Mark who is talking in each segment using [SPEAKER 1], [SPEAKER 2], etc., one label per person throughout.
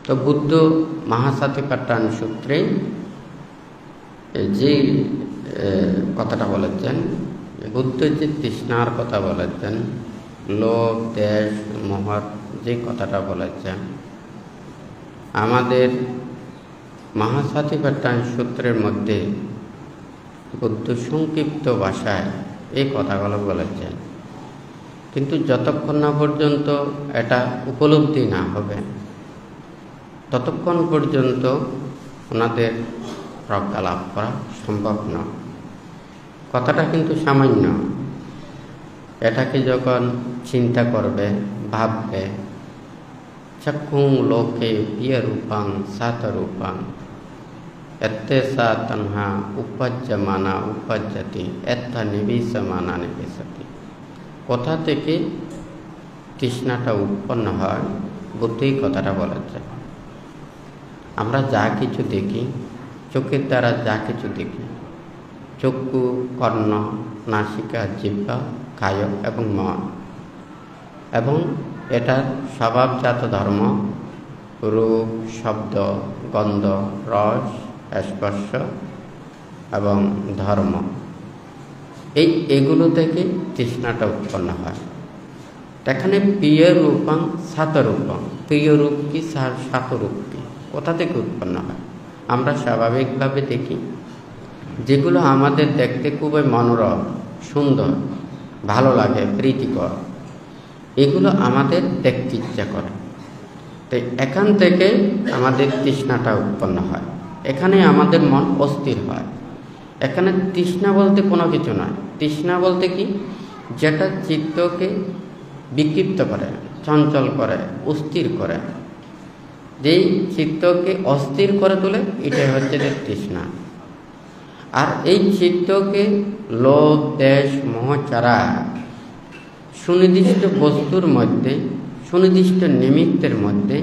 [SPEAKER 1] তো বুদ্ধ মহাসাতিপাট্টায়ন সূত্রে যে কথাটা বলেছেন, বুদ্ধ যে তৃষ্ণার কথা বলেছেন, লোভ দেশ মোহর যে কথাটা বলেছেন, আমাদের মহাসাতিপাট্টায়ন সূত্রের মধ্যে বুদ্ধ সংক্ষিপ্ত ভাষায় এই কথাগুলো বলেছেন। কিন্তু যতক্ষণ না পর্যন্ত এটা উপলব্ধি না হবে ততক্ষণ পর্যন্ত ওনাদের প্রজ্ঞা লাভ করা সম্ভব নয়। কথাটা কিন্তু সামান্য। এটাকে যখন চিন্তা করবে, ভাববে, চক্ষুং লোকে প্রিয়রূপাং সাতরূপাং এত্তে সা তন্হা উপজ্যমানা উপজ্যতি এত্থা নিবিশমানা নিবিশতি। কোথা থেকে তৃষ্ণাটা উৎপন্ন হয়, বুদ্ধি কথাটা বলেছে। আমরা যা কিছু দেখি, চোখের দ্বারা যা কিছু দেখি, চক্ষু, কর্ণ, নাসিকা, জিহ্বা, কায় এবং মন, এবং এটার স্বভাবজাত ধর্ম রূপ, শব্দ, গন্ধ, রস, স্পর্শ এবং ধর্ম, এগুলো থেকে তৃষ্ণাটা উৎপন্ন হয়। এখানে প্রিয় রূপাং সাতরূপং, প্রিয় রূপ কি সাতরূপ কি, কোথা থেকে উৎপন্ন হয়? আমরা স্বাভাবিকভাবে দেখি যেগুলো আমাদের দেখতে খুবই মনোরম, সুন্দর, ভালো লাগে, প্রীতিকর, এগুলো আমাদের দেখতে ইচ্ছা করে। তো এখান থেকে আমাদের তৃষ্ণাটা উৎপন্ন হয়, এখানে আমাদের মন অস্থির হয়। এখানে তৃষ্ণা বলতে কোনো কিছু নয়। তৃষ্ণা বলতে কি, যেটা চিত্তকে বিক্ষিপ্ত করে, চঞ্চল করে, অস্থির করে, যেই চিত্তকে অস্থির করে তোলে, এটাই হচ্ছে যে তৃষ্ণা। আর এই চিত্তকে লোভ দেশ মোহ ছাড়া সুনির্দিষ্ট বস্তুর মধ্যে, সুনির্দিষ্ট নিমিত্তের মধ্যে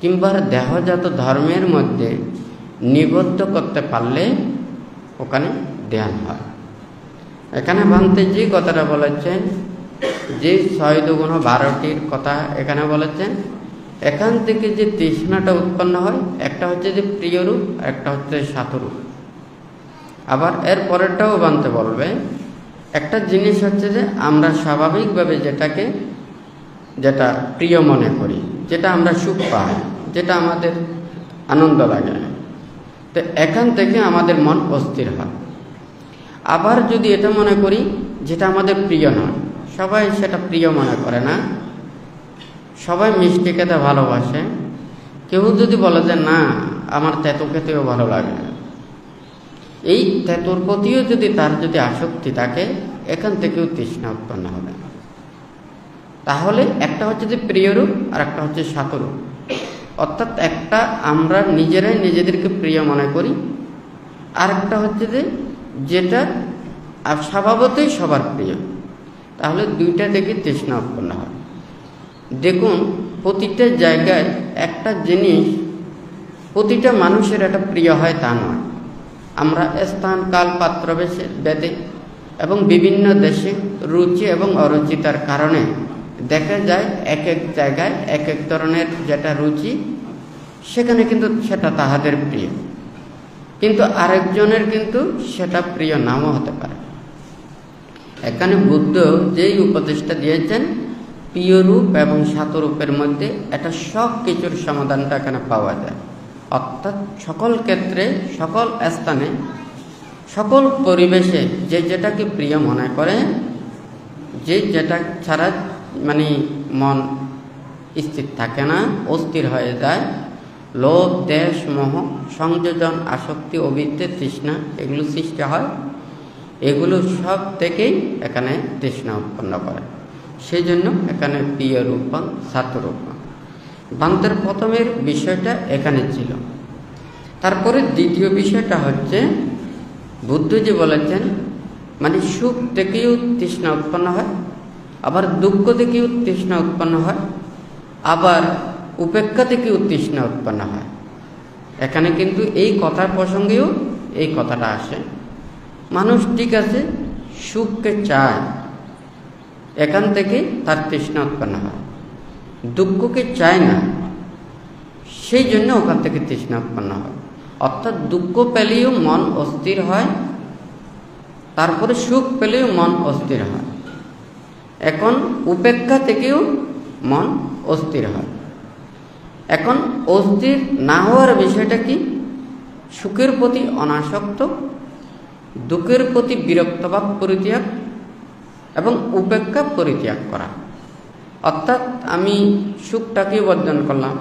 [SPEAKER 1] কিংবা দেহজাত ধর্মের মধ্যে নিবদ্ধ করতে পারলে ওখানে ধ্যান হয়। এখানে ভান্তে যে কথাটা বলেছেন, যে 6 2 12টির কথা এখানে বলেছেন, এখান থেকে যে তৃষ্ণাটা উৎপন্ন হয়, একটা হচ্ছে যে প্রিয় রূপ, একটা হচ্ছে সাতরূপ। আবার এর পরেরটাও বানতে বলবে, একটা জিনিস হচ্ছে যে আমরা স্বাভাবিকভাবে যেটা প্রিয় মনে করি, যেটা আমরা সুখ পাই, যেটা আমাদের আনন্দ লাগে, তো এখান থেকে আমাদের মন অস্থির হয়। আবার যদি এটা মনে করি যেটা আমাদের প্রিয় নয়, সবাই সেটা প্রিয় মনে করে না, সবাই মিষ্টি খেতে ভালোবাসে, কেউ যদি বলে যে না আমার তেঁতো খেতেও ভালো লাগে, এই তেঁতোর প্রতিও যদি তার আসক্তি থাকে, এখান থেকেও তৃষ্ণা উৎপন্ন হবে। তাহলে একটা হচ্ছে যে প্রিয়রূপ আর একটা হচ্ছে সাতরূপ। অর্থাৎ একটা আমরা নিজেরাই নিজেদেরকে প্রিয় মনে করি, আর একটা হচ্ছে যে যেটা স্বভাবতই সবার প্রিয়। তাহলে দুইটা থেকে তৃষ্ণা উৎপন্ন হয়। দেখুন, প্রতিটা জায়গায় একটা জিনিস প্রতিটা মানুষের একটা প্রিয় হয় তা নয়। আমরা স্থান কাল পাত্র ভেদে এবং বিভিন্ন দেশে রুচি এবং অরুচিতার কারণে দেখা যায় এক এক জায়গায় এক এক ধরনের যেটা রুচি, সেখানে কিন্তু সেটা তাহাদের প্রিয়, কিন্তু আরেকজনের কিন্তু সেটা প্রিয় নাও হতে পারে। এখানে বুদ্ধ যেই উপদেশটা দিয়েছেন, প্রিয় রূপ এবং সাতরূপের মধ্যে এটা সব কিছুর সমাধানটা এখানে পাওয়া যায়। অর্থাৎ সকল ক্ষেত্রে, সকল স্থানে, সকল পরিবেশে যে যেটাকে প্রিয় মনে করে, যে যেটা ছাড়া মন স্থির থাকে না, অস্থির হয়ে যায়, লোভ দেশ মোহ সংযোজন আসক্তি অবিদ্যে তৃষ্ণা এগুলো সৃষ্টি হয়, এগুলো সব থেকেই এখানে তৃষ্ণা উৎপন্ন করে। সেই জন্য এখানে প্রিয় রূপং সাতরূপং। বান্তের প্রথমের বিষয়টা এখানে ছিল। তারপরে দ্বিতীয় বিষয়টা হচ্ছে, বুদ্ধ যে বলেছেন সুখ থেকেও তৃষ্ণা উৎপন্ন হয়, আবার দুঃখ থেকেও তৃষ্ণা উৎপন্ন হয়, আবার উপেক্ষা থেকেও তৃষ্ণা উৎপন্ন হয়। এখানে কিন্তু এই কথার প্রসঙ্গেও এই কথাটা আসে। মানুষ ঠিক আছে সুখকে চায়, এখান থেকে তার তৃষ্ণা উৎপন্ন হয়। দুঃখকে চায় না, সেই জন্য ওখান থেকে তৃষ্ণা উৎপন্ন হয়। অর্থাৎ দুঃখ পেলেও মন অস্থির হয়, তারপরে সুখ পেলেও মন অস্থির হয়। এখন উপেক্ষা থেকেও মন অস্থির হয়। এখন অস্থির না হওয়ার বিষয়টা কি? সুখের প্রতি অনাসক্ত, দুঃখের প্রতি বিরক্তভাব পরিত্যাগ এবং উপেক্ষা পরিত্যাগ করা। অর্থাৎ আমি সুখটাকেও বর্জন করলাম,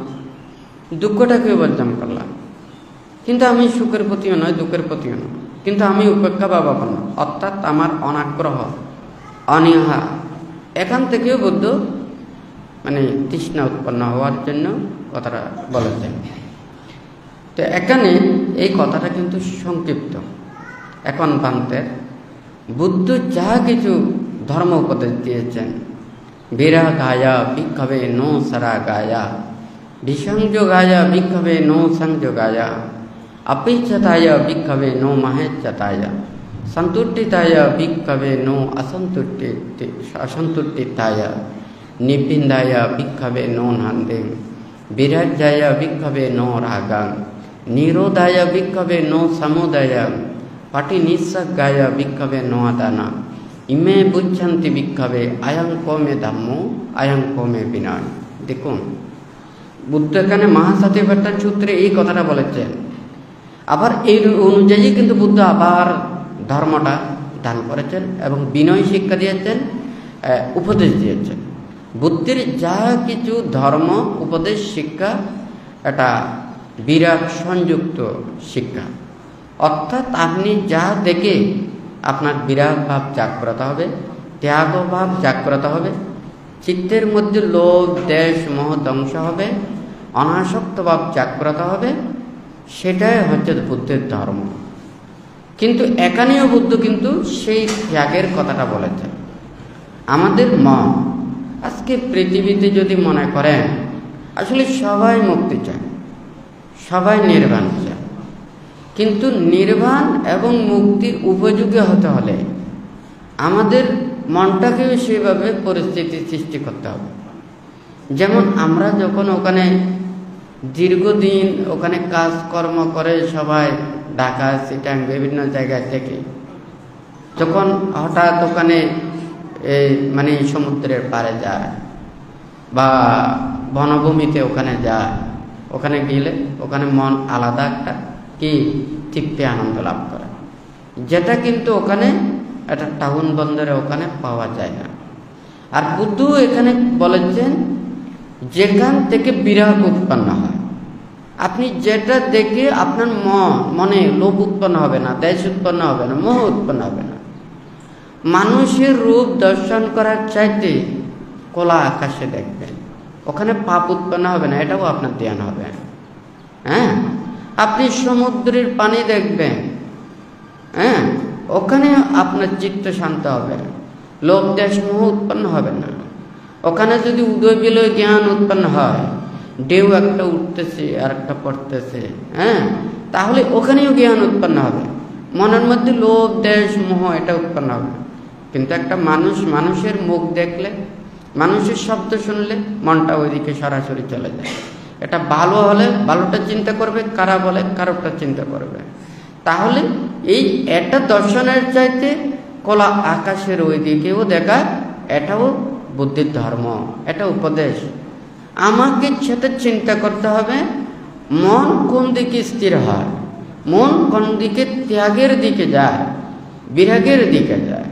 [SPEAKER 1] দুঃখটাকেও বর্জন করলাম, কিন্তু আমি সুখের প্রতিও নয়, দুঃখের প্রতিও নয়, কিন্তু আমি উপেক্ষা বা ভাবনা, অর্থাৎ আমার অনাগ্রহ, অনীহা, এখান থেকেও বুদ্ধ তৃষ্ণা উৎপন্ন হওয়ার জন্য কথাটা বলেছেন। তো এখানে এই কথাটা কিন্তু সংক্ষিপ্ত। এখন বান্তের বুদ্ধ যা কিছু ধর্ম উপদেশ দিয়েছেন, বিরাগায়া ভিক্ষবে নো সরাগায়া, বিসংযোগায়া ভিক্ষবে নো সংযোগায়া, अपेक्षताया भिक्खवे नो महेच्छताया, संतुष्टिताया भिक्खवे नो असंतुष्टिताया, निपिंदाया भिक्खवे नो नंदे, विराज्याया भिक्खवे नो रागा, निरोधाया भिक्खवे नो समुदया, पटिनिस्सगाया भिक्खवे नो अदाना, इमे बुच्छन्ति भिक्खवे अयं कोमे धम्मो अयं कोमे विनय। देखुन बुद्ध एखाने महासतिपाट्टन सूत्रे এই কথাটা বলেছেন। আবার এই অনুযায়ী কিন্তু বুদ্ধ আবার ধর্মটা দান করেছেন এবং বিনয় শিক্ষা দিয়েছেন, উপদেশ দিয়েছেন। বুদ্ধের যা কিছু ধর্ম উপদেশ শিক্ষা এটা বিরাট সংযুক্ত শিক্ষা। অর্থাৎ আপনি যা দেখে আপনার বিরাট ভাব জাগ্রত হবে, ত্যাগ ভাব জাগ্রত হবে, চিত্তের মধ্যে লোভ দেশ মোহ ধ্বংস হবে, অনাসক্ত ভাব জাগ্রত হবে, সেটাই হচ্ছে বুদ্ধের ধর্ম। কিন্তু এখানেও বুদ্ধ কিন্তু সেই ত্যাগের কথাটা বলেছেন। আমাদের মন আজকে পৃথিবীতে যদি মনে করেন আসলে সবাই মুক্তি চায়, সবাই নির্বাণ চায়, কিন্তু নির্বাণ এবং মুক্তির উপযোগী হতে হলে আমাদের মনটাকেও সেইভাবে পরিস্থিতি সৃষ্টি করতে হবে। যেমন আমরা যখন ওখানে দীর্ঘদিন ওখানে কাজকর্ম করে সবাই ঢাকা চিটাং বিভিন্ন জায়গায় থেকে যখন হঠাৎ ওখানে সমুদ্রের পাড়ে যায় বা বনভূমিতে ওখানে যায়, ওখানে গেলে ওখানে মন আলাদা একটা কি তৃপ্তি আনন্দ লাভ করে, যেটা কিন্তু ওখানে একটা টাউন বন্দরে ওখানে পাওয়া যায় না। আর বুদ্ধ এখানে বলেছেন যেখান থেকে বিরাগ উৎপন্ন হয়, আপনি যেটা দেখে আপনার মনে লোভ উৎপন্ন হবে না, দেশ উৎপন্ন হবে না, মোহ উৎপন্ন হবে না। মানুষের রূপ দর্শন করার চাইতে খোলা আকাশে দেখবেন, ওখানে পাপ উৎপন্ন হবে না, এটাও আপনার ধ্যান হবে। হ্যাঁ, আপনি সমুদ্রের পানি দেখবেন, হ্যাঁ, ওখানে আপনার চিত্ত শান্ত হবে, লোভ দেশ মোহ উৎপন্ন হবে না। ওখানে যদি উদয় বিলয় জ্ঞান উৎপন্ন হয়, ঢেউ একটা উঠতেছে আর একটা পড়তেছে, হ্যাঁ, তাহলে ওখানেও জ্ঞান উৎপন্ন হবে, মনের মধ্যে লোভ দেশ মোহ এটা উৎপন্ন হবে। কিন্তু একটা মানুষের মুখ দেখলে, মানুষের শব্দ শুনলে মনটা ওইদিকে সরাসরি চলে যায়। এটা ভালো হলে ভালোটা চিন্তা করবে, খারাপ হলে খারাপটা চিন্তা করবে। তাহলে এই একটা দর্শনের চাইতে খোলা আকাশের ওই দিকেও দেখা, এটাও বুদ্ধির ধর্ম, এটা উপদেশ। আমাকে সেটা চিন্তা করতে হবে মন কোন দিকে স্থির হয়, মন কোন দিকে ত্যাগের দিকে যায়, বিরাগের দিকে যায়।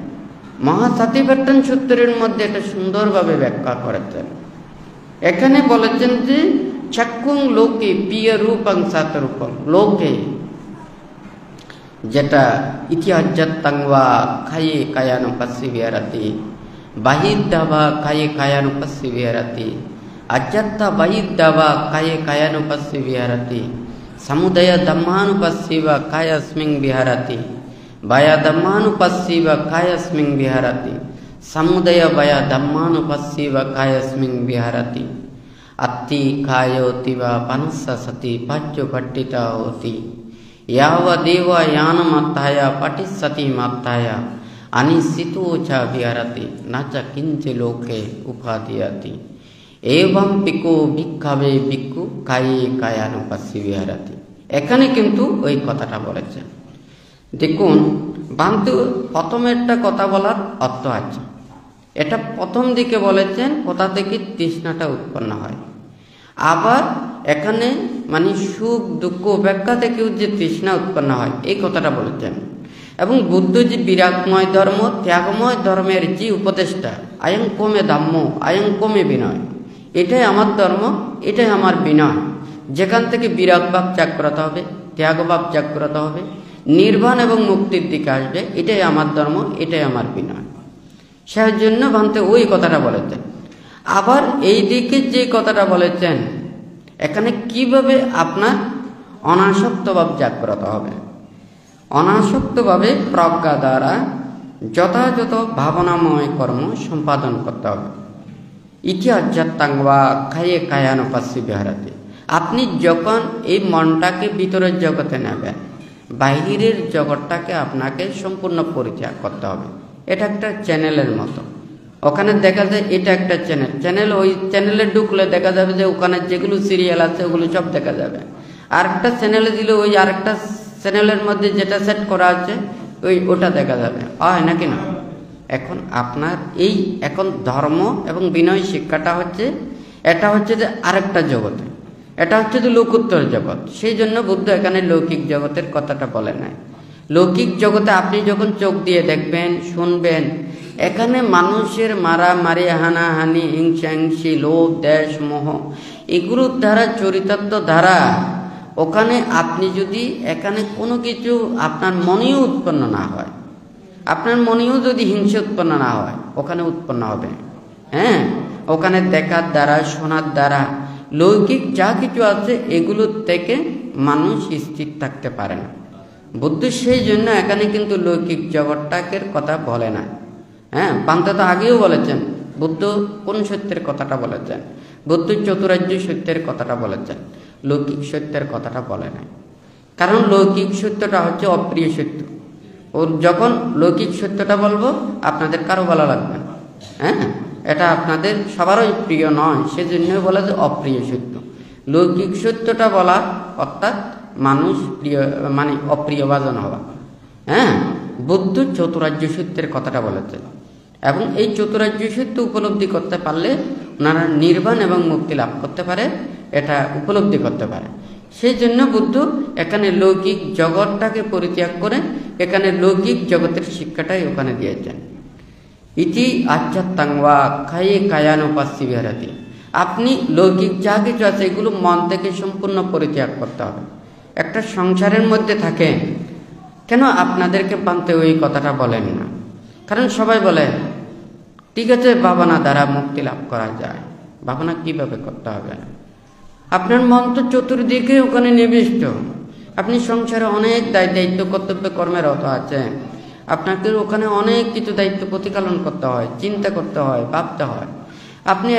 [SPEAKER 1] মহাসতিপাট্টন সূত্রের মধ্যে এটা সুন্দরভাবে ব্যাখ্যা করেছেন। এখানে বলেছেন যে চক্ষুং লোকে প্রিয় রূপং সাতরূপং লোকে, যেটা ইতিহাজ্জাত্তাংবা খায়ে কায়ানুপাস্যি বিহারাতি, বাহিদ্দাবা খায়ে কায়ানুপাস্যি বিহারাতি, আজ্জাত্তা বাহিদ্দাবা খায়ে কায়ানুপাস্যি বিহারাতি, সমুদয় ধম্মানুপাস্যিবা কায়াস্মিং বিহারাতি, বায়া ধম্মানুপাস্যিবা কায়াস্মিং বিহারাতি, সমুদয় বায়া ধম্মানুপাস্যিবা কায়াস্মিং বিহারাতি, अत्ति कायोति वा पनस्स सति पच्चु पट्टिता होति, यावदेव यानमत्ताय पटिस्सति मत्ताय, अनिश्चितो च विहरति न च किंच लोके उपादीयति। এবং পিকু ভিক্ষাবে ভিক্ষু কায়ে কায়ানুপাসি বিহারাতি। এখানে কিন্তু ওই কথাটা বলেছেন। দেখুন বান্তু প্রথমে একটা কথা বলার অর্থ আছে। এটা প্রথম দিকে বলেছেন কোথা থেকে তৃষ্ণাটা উৎপন্ন হয়। আবার এখানে মানে সুখ দুঃখ উপেক্ষা থেকেও যে তৃষ্ণা উৎপন্ন হয় এই কথাটা বলেছেন। এবং বুদ্ধ যে বিরাগময় ধর্ম, ত্যাগময় ধর্মের যে উপদেশটা, আয়ং কমে ধাম্য আয়ং কমে বিনয়, এটাই আমার ধর্ম, এটাই আমার বিনয়। যেখান থেকে বিরাগভাব জাগ্রত হবে, ত্যাগভাব জাগ্রত হবে, নির্বাণ এবং মুক্তির দিকে আসবে, এটাই আমার ধর্ম, এটাই আমার বিনয়। সেই জন্য ভান্তে ওই কথাটা বলেছেন। আবার এই দিকে যে কথাটা বলেছেন, এখানে কিভাবে আপনার অনাসক্তভাব জাগ্রত হবে। অনাসক্তভাবে প্রজ্ঞা দ্বারা যথাযথ ভাবনাময় কর্ম সম্পাদন করতে হবে। ইতি আধ্যাত্মাঙ্গা খায়ে কায়ানুপাসি বিহারাতে। আপনি যখন এই মনটাকে ভিতরের জগতে নেবেন, বাহিরের জগৎটাকে আপনাকে সম্পূর্ণ পরিত্যাগ করতে হবে। এটা একটা চ্যানেলের মতো। ওখানে দেখা যায় এটা একটা চ্যানেল, ওই চ্যানেলে ঢুকলে দেখা যাবে যে ওখানে যেগুলো সিরিয়াল আছে ওগুলো সব দেখা যাবে। আরেকটা চ্যানেলে দিলে ওই আরেকটা চ্যানেলের মধ্যে যেটা সেট করা আছে ওটা দেখা যাবে, হয় নাকি না? এখন আপনার এই এখন ধর্ম এবং বিনয় শিক্ষাটা হচ্ছে, এটা হচ্ছে যে আরেকটা জগতে, এটা হচ্ছে যে লোকোত্তর জগৎ। সেই জন্য বুদ্ধ এখানে লৌকিক জগতের কথাটা বলে নাই। লৌকিক জগতে আপনি যখন চোখ দিয়ে দেখবেন, শুনবেন, এখানে মানুষের মারামারি, হানাহানি, হিংসাহিংসি, লোভ, দেশ, মোহ, এগুলোর দ্বারা চরিতার্থ দ্বারা ওখানে আপনি যদি এখানে কোনো কিছু আপনার মনেও উৎপন্ন না হয়, আপনার মনেও যদি হিংসা উৎপন্ন না হয়, ওখানে উৎপন্ন হবে। হ্যাঁ, ওখানে দেখার দ্বারা, শোনার দ্বারা, লৌকিক যা কিছু আছে এগুলোর থেকে মানুষ স্থির থাকতে পারে না। বুদ্ধ সেই জন্য এখানে কিন্তু লৌকিক জগৎটাকে কথা বলে না। হ্যাঁ, পান্তা তো আগেও বলেছেন। বুদ্ধ কোন সত্যের কথাটা বলেছেন? বুদ্ধ চতুরার্য সত্যের কথাটা বলেছেন, লৌকিক সত্যের কথাটা বলে নাই। কারণ লৌকিক সত্যটা হচ্ছে অপ্রিয় সত্য। ও যখন লৌকিক সত্যটা বলবো আপনাদের কারো ভালো লাগবে না। হ্যাঁ, এটা আপনাদের সবারই প্রিয় নয়, সেজন্য বলা যে অপ্রিয় সত্য। লৌকিক সত্যটা বলা অর্থাৎ মানুষ প্রিয় মানে অপ্রিয়ভাজন হওয়া। হ্যাঁ, বুদ্ধ চতুরার্য সত্যের কথাটা বলেছেন এবং এই চতুরার্য সত্য উপলব্ধি করতে পারলে ওনারা নির্বাণ এবং মুক্তি লাভ করতে পারে, এটা উপলব্ধি করতে পারে। সেই জন্য বুদ্ধ এখানে লৌকিক জগৎটাকে পরিত্যাগ করে এখানে লৌকিক জগতের শিক্ষাটাই ওখানে দিয়েছেন। ইতি আধ্যাত্মাঙ্গা খায়ে কায়ানুপাসি বিহারাতি। আপনি লৌকিক যা কিছু আছে এগুলো মন থেকে সম্পূর্ণ পরিত্যাগ করতে হবে। একটা সংসারের মধ্যে থাকে, কেন আপনাদেরকে পান্তে ওই কথাটা বলেন না? কারণ সবাই বলে ঠিক আছে ভাবনা দ্বারা মুক্তি লাভ করা যায়। ভাবনা কিভাবে করতে হবে? আপনার মন তো চতুর্দিকে ওখানে নিবিষ্ট। আপনি সংসারে অনেক দায়িত্ব কর্তব্য কর্মের রত আছেন। আপনাকে ওখানে অনেক কিছু দায়িত্ব প্রতিপালন করতে হয়, চিন্তা করতে হয়, ভাবতে হয়। আপনি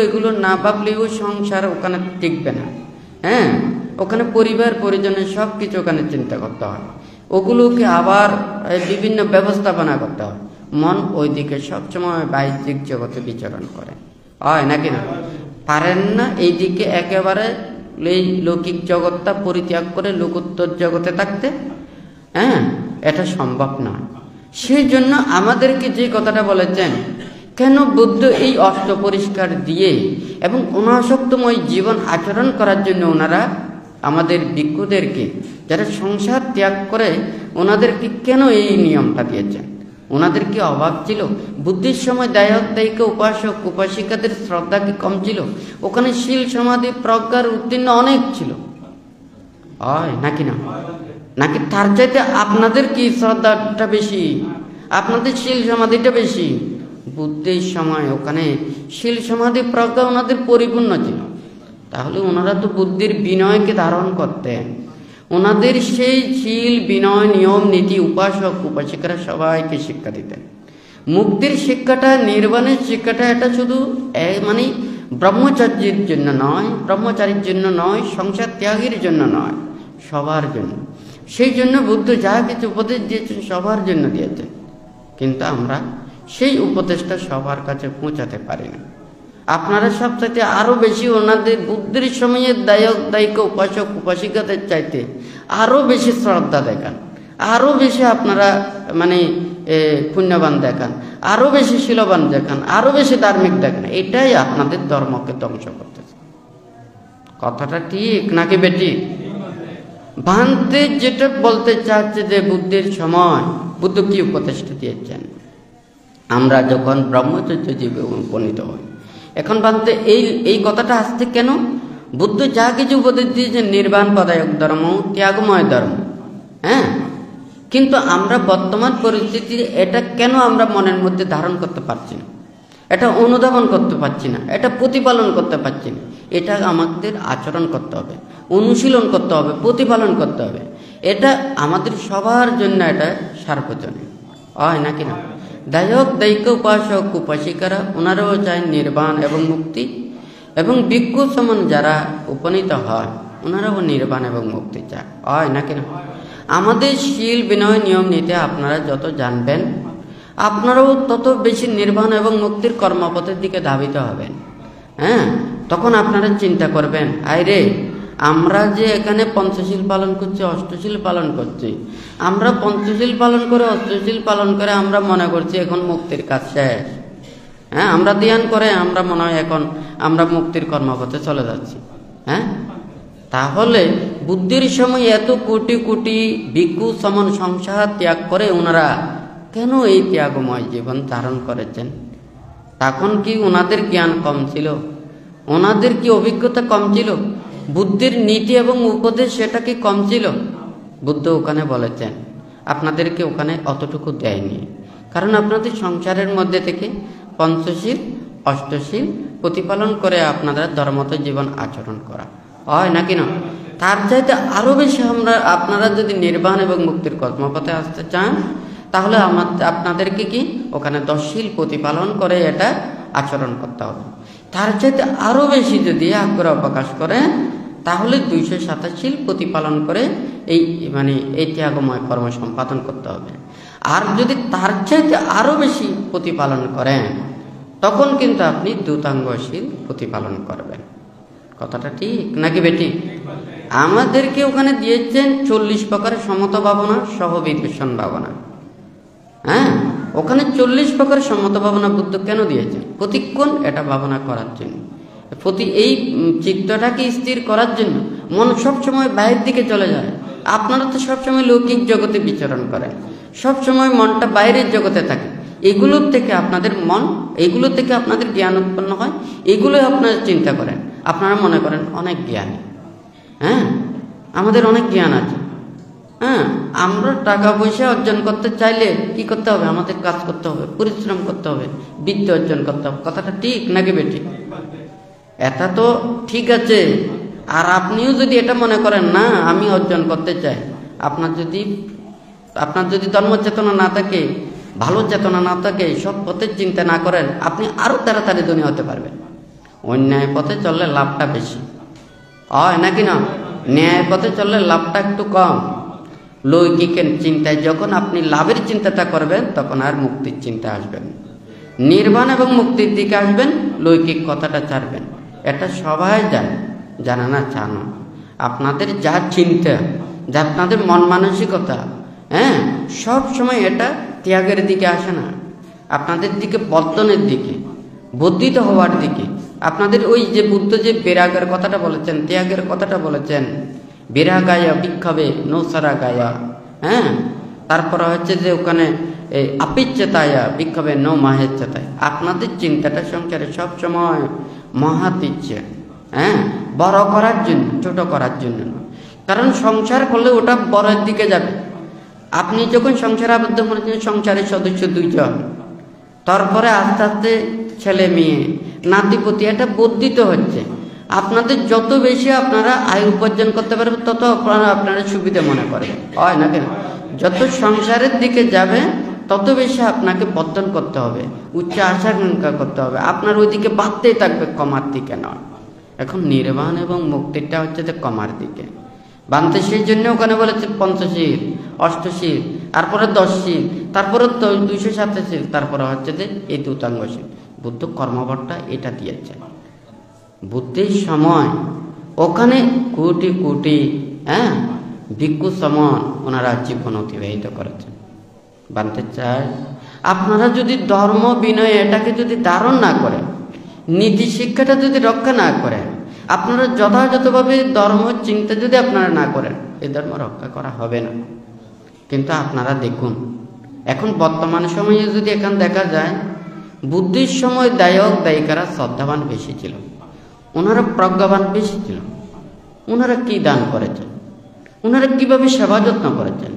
[SPEAKER 1] এগুলো না ভাবলেও সংসার ওখানে টিকবে না। হ্যাঁ, ওখানে পরিবার পরিজনের সব কিছু ওখানে চিন্তা করতে হয়, ওগুলোকে আবার বিভিন্ন ব্যবস্থাপনা করতে হয়। মন ওইদিকে সবসময় বাহ্যিক জগতে বিচরণ করে, হয় নাকি না? পারেন না এইদিকে একেবারে এই লৌকিক জগৎটা পরিত্যাগ করে লোকোত্তর জগতে থাকতে। হ্যাঁ, এটা সম্ভব নয়। সেই জন্য আমাদেরকে যে কথাটা বলেছেন, কেন বুদ্ধ এই অষ্ট পরিষ্কার দিয়ে এবং অনাসক্তময় জীবন আচরণ করার জন্য ওনারা আমাদের ভিক্ষুদেরকে যারা সংসার ত্যাগ করে ওনাদেরকে কেন এই নিয়মটা দিয়েছেন? ওনাদের কি অভাব ছিল? বুদ্ধির সময় দায়িকা উপাসক উপাসিকাদের শ্রদ্ধা কি কম ছিল? ওখানে শীল সমাধি প্রজ্ঞার উত্তীর্ণ অনেক ছিল, হয় নাকি না? নাকি তার চাইতে আপনাদের কি শ্রদ্ধাটা বেশি, আপনাদের শীল সমাধিটা বেশি? বুদ্ধির সময় ওখানে শীল সমাধি প্রজ্ঞা ওনাদের পরিপূর্ণ ছিল। তাহলে ওনারা তো বুদ্ধির বিনয়কে ধারণ করতেন। ওনাদের সেই শীল বিনয় নিয়ম নীতি উপাসক উপাসিকারা সবাইকে শিক্ষা দিতেন। মুক্তির শিক্ষাটা, নির্বাণের শিক্ষাটা এটা শুধু মানে ব্রহ্মচার্যের জন্য নয়, ব্রহ্মচারীর জন্য নয়, সংসার ত্যাগের জন্য নয়, সবার জন্য। সেই জন্য বুদ্ধ যা কিছু উপদেশ দিয়েছেন সবার জন্য দিয়েছেন, কিন্তু আমরা সেই উপদেশটা সবার কাছে পৌঁছাতে পারি না। আপনারা সবচাইতে আরও বেশি ওনাদের বুদ্ধির সময়ে দায়িক উপাসক উপাসিকাদের চাইতে আরও বেশি শ্রদ্ধা দেখান, আরও বেশি আপনারা মানে পুণ্যবান দেখান, আরও বেশি শীলবান দেখান, আরও বেশি ধার্মিক দেখান। এটাই আপনাদের ধর্মকে ধ্বংস করতেছে। কথাটা ঠিক নাকি বেটি? ভান্তে যেটা বলতে চাচ্ছে যে বুদ্ধের সময় বুদ্ধ কি উপদেষ্টা দিয়েছেন, আমরা যখন ব্রহ্মচর্য জীবে উপনীত হই। এখন ভান্তে এই কথাটা আসছে কেন? বুদ্ধ যা কিছু উপদেশ দিয়েছেন নির্বাণ পদায়ক ধর্ম, ত্যাগময় ধর্ম, হ্যাঁ, কিন্তু আমরা বর্তমান পরিস্থিতি এটা কেন আমরা মনের মধ্যে ধারণ করতে পারছি না, এটা অনুধাবন করতে পারছি না, এটা প্রতিপালন করতে পারছি না। এটা আমাদের আচরণ করতে হবে, অনুশীলন করতে হবে, প্রতিপালন করতে হবে। এটা আমাদের সবার জন্য এটা সার্বজনীন হয় নাকি না? দায়িক উপাসক উপাসিকারা ওনারাও চায় নির্বাণ এবং মুক্তি, এবং ভিক্ষু সমান যারা উপনীত হয় ওনারাও নির্বাণ এবং মুক্তি চায়, হয় নাকি না? আমাদের শীল বিনয় নিয়ম নীতি আপনারা যত জানবেন আপনারাও তত বেশি নির্বাণ এবং মুক্তির কর্মপথের দিকে ধাবিত হবেন। হ্যাঁ, তখন আপনারা চিন্তা করবেন, আরে আমরা যে এখানে পঞ্চশীল পালন করছি, অষ্টশীল পালন করছি, আমরা পঞ্চশীল পালন করে অষ্টশীল পালন করে আমরা মনে করছি এখন মুক্তির কাজ শেষ। হ্যাঁ, আমরা ধ্যান করে আমরা মনে হয় এখন আমরা মুক্তির কর্মপথে চলে যাচ্ছি। হ্যাঁ, তাহলে বুদ্ধির সময় এত কোটি কোটি ভিক্ষু সমান সংসার ত্যাগ করে ওনারা কেন এই ত্যাগময় জীবন ধারণ করেছেন? তখন কি ওনাদের জ্ঞান কম ছিল? ওনাদের কি অভিজ্ঞতা কম ছিল? বুদ্ধির নীতি এবং উপদেশ সেটা কি কম ছিল? বুদ্ধ ওখানে বলেছেন আপনাদেরকে ওখানে অতটুকু দেয়নি, কারণ আপনাদের সংসারের মধ্যে থেকে পঞ্চশীল অষ্টশীল প্রতিপালন করে আপনারা ধর্মত জীবন আচরণ করা হয় নাকি না? তার চাইতে আরও বেশি আপনারা যদি নির্বাণ এবং মুক্তির কর্মপথে আসতে চান তাহলে আপনাদেরকে কি ওখানে দশশীল প্রতিপালন করে এটা আচরণ করতে হবে। তার চাইতে আরও বেশি যদি আগ্রহ প্রকাশ করেন তাহলে 227 প্রতিপালন করে এই ত্যাগময় কর্ম সম্পাদন করতে হবে। আর যদি তার চাইতে আরও বেশি প্রতিপালন করেন তখন কিন্তু আপনি দ্রুতাঙ্গশীল প্রতিপালন করবেন। কথাটা ঠিক নাকি বেটি? আমাদেরকে ওখানে দিয়েছেন 40 প্রকারের সমত ভাবনা সহ বিদর্শন ভাবনা। হ্যাঁ, ওখানে 40 প্রকার সম্মত ভাবনা বুদ্ধ কেন দিয়েছেন? প্রতিক্ষণ এটা ভাবনা করার জন্য, এই চিত্তটাকে স্থির করার জন্য। মন সবসময় বাইরের দিকে চলে যায়। আপনারা তো সবসময় লৌকিক জগতে বিচরণ করেন, সবসময় মনটা বাইরের জগতে থাকে। এগুলোর থেকে আপনাদের জ্ঞান উৎপন্ন হয়, এগুলোই আপনারা চিন্তা করেন। আপনারা মনে করেন অনেক জ্ঞানী, হ্যাঁ, আমাদের অনেক জ্ঞান আছে। হ্যাঁ, আমরা টাকা পয়সা অর্জন করতে চাইলে কি করতে হবে? আমাদের কাজ করতে হবে, পরিশ্রম করতে হবে, বিদ্যা অর্জন করতে হবে। কথাটা ঠিক নাকি বেটি? এটা তো ঠিক আছে। আর আপনিও যদি এটা মনে করেন না আমি অর্জন করতে চাই, আপনার যদি ধর্ম চেতনা না থাকে, ভালো চেতনা না থাকে, সব পথের চিন্তা না করেন, আপনি আরো তাড়াতাড়ি ধনী হতে পারবেন। অন্যায় পথে চললে লাভটা বেশি হয় নাকি না? ন্যায় পথে চললে লাভটা একটু কম। লৌকিকের চিন্তায় যখন আপনি লাভের চিন্তাটা করবেন তখন আর মুক্তির চিন্তা আসবেন, নির্বাণ এবং মুক্তির দিকে আসবেন, লৌকিক কথাটা ছাড়বেন। এটা সবাই জানে না জানো। আপনাদের যা চিন্তা, যা আপনাদের মন মানসিকতা, হ্যাঁ, সব সময় এটা ত্যাগের দিকে আসে না, আপনাদের দিকে বর্ধনের দিকে, বর্ধিত হওয়ার দিকে। আপনাদের ওই যে বুদ্ধ যে বিরাগের কথাটা বলেছেন, ত্যাগের কথাটা বলেছেন, বিরাগায়া বিক্ষোভে নৌসারা গায়া, হ্যাঁ, তারপর হচ্ছে যে ওখানে আপিচ্ছেতায়া বিক্ষোভে নৌ মাহেচ্ছেতায়। আপনাদের চিন্তাটা সংসারে সবসময় মহাত ইচ্ছে, হ্যাঁ, বড় করার জন্য, ছোট করার জন্য না। কারণ সংসার করলে ওটা বড়ের দিকে যাবে। আপনি যখন সংসারে আবদ্ধ করেছেন, সংসারের সদস্য 2 জন, তারপরে আস্তে আস্তে ছেলে মেয়ে নাতিপতি, এটা বর্ধিত হচ্ছে। আপনাদের যত বেশি আপনারা আয় উপার্জন করতে পারবেন তত আপনারা সুবিধা মনে করবেন, হয় না কেন? যত সংসারের দিকে যাবে তত বেশি আপনাকে বর্ধন করতে হবে, উচ্চ আশাকাঙ্ক্ষা করতে হবে। আপনার ওইদিকে বাড়তেই থাকবে, কমার দিকে নয়। এখন নির্বাণ এবং মুক্তিটা হচ্ছে যে কমার দিকে বানতে। সেই জন্য ওখানে বলেছে পঞ্চশীল, অষ্টশীল, তারপরে 10 শীল, তারপরে 227, তারপরে হচ্ছে যে এই দ্রুতাঙ্গশীল। বুদ্ধ কর্মবটটা এটা দিয়েছেন। বুদ্ধির সময় ওখানে কোটি কোটি ভিক্ষু সমান ওনারা জীবন অতিবাহিত করেছেন। বানতে চায় আপনারা যদি ধর্ম বিনয় এটাকে যদি ধারণ না করেন, নীতি শিক্ষাটা যদি রক্ষা না করেন, আপনারা যথাযথভাবে ধর্ম চিন্তা যদি আপনারা না করেন, এই ধর্ম রক্ষা করা হবে না। কিন্তু আপনারা দেখুন এখন বর্তমান সময়ে যদি এখন দেখা যায়, বুদ্ধির সময় দায়ক দায়িকারা শ্রদ্ধাবান বেশি ছিল, ওনারা প্রজ্ঞাবান বেশি ছিল। ওনারা কি দান করেছেন, ওনারা কিভাবে সেবা যত্ন করেছেন,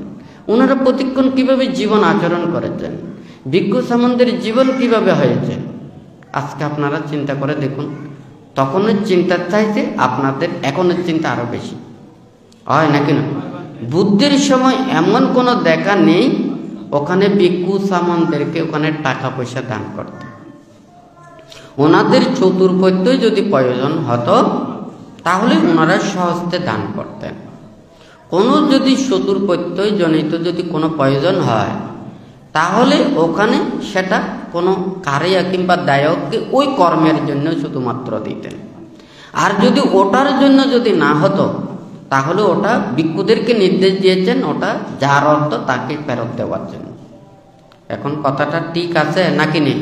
[SPEAKER 1] ওনারা প্রতিক্ষণ কিভাবে জীবন আচরণ করেছেন, ভিক্ষু সামন্তের জীবন কিভাবে হয়েছে, আজকে আপনারা চিন্তা করে দেখুন। তখনের চিন্তার চাইতে আপনাদের এখনের চিন্তা আরো বেশি হয় নাকি না? বুদ্ধির সময় এমন কোনো দেখা নেই ওখানে ভিক্ষু সামন্তদেরকে ওখানে টাকা পয়সা দান করতে। ওনাদের চতুর্পত্যই যদি প্রয়োজন হতো তাহলে ওনারা সহজে দান করতেন। কোনো যদি চতুর্পত্যই জনিত যদি কোনো প্রয়োজন হয় তাহলে ওখানে সেটা কোনো কারিয়া কিংবা দায়ককে ওই কর্মের জন্য শুধুমাত্র দিতেন। আর যদি ওটার জন্য যদি না হতো তাহলে ওটা ভিক্ষুদেরকে নির্দেশ দিয়েছেন ওটা যার অর্থ তাকে ফেরত দেওয়ার জন্য। এখন কথাটা ঠিক আছে নাকি নেই?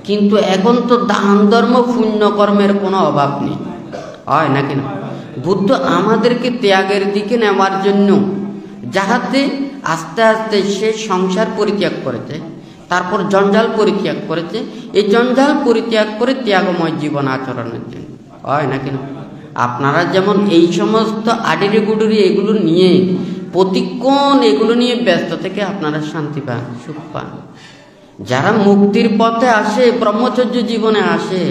[SPEAKER 1] কিন্তু এখন তো দান ধর্ম পুণ্য কর্মের কোনো অভাব নেই, হয় নাকি না? বুদ্ধ আমাদেরকে ত্যাগের দিকে নেওয়ার জন্য, যাহাতে আস্তে আস্তে সে সংসার পরিত্যাগ করেছে, তারপর জঞ্জাল পরিত্যাগ করেছে, এই জঞ্জাল পরিত্যাগ করে ত্যাগময় জীবন আচরণের জন্য, হয় নাকি না? আপনারা যেমন এই সমস্ত আডিরি গুডুরি এগুলো নিয়ে প্রতিক্ষণ এগুলো নিয়ে ব্যস্ত থেকে আপনারা শান্তি পান, সুখ পান। যারা মুক্তির পথে আসে, ব্রহ্মচর্য জীবনে আসে,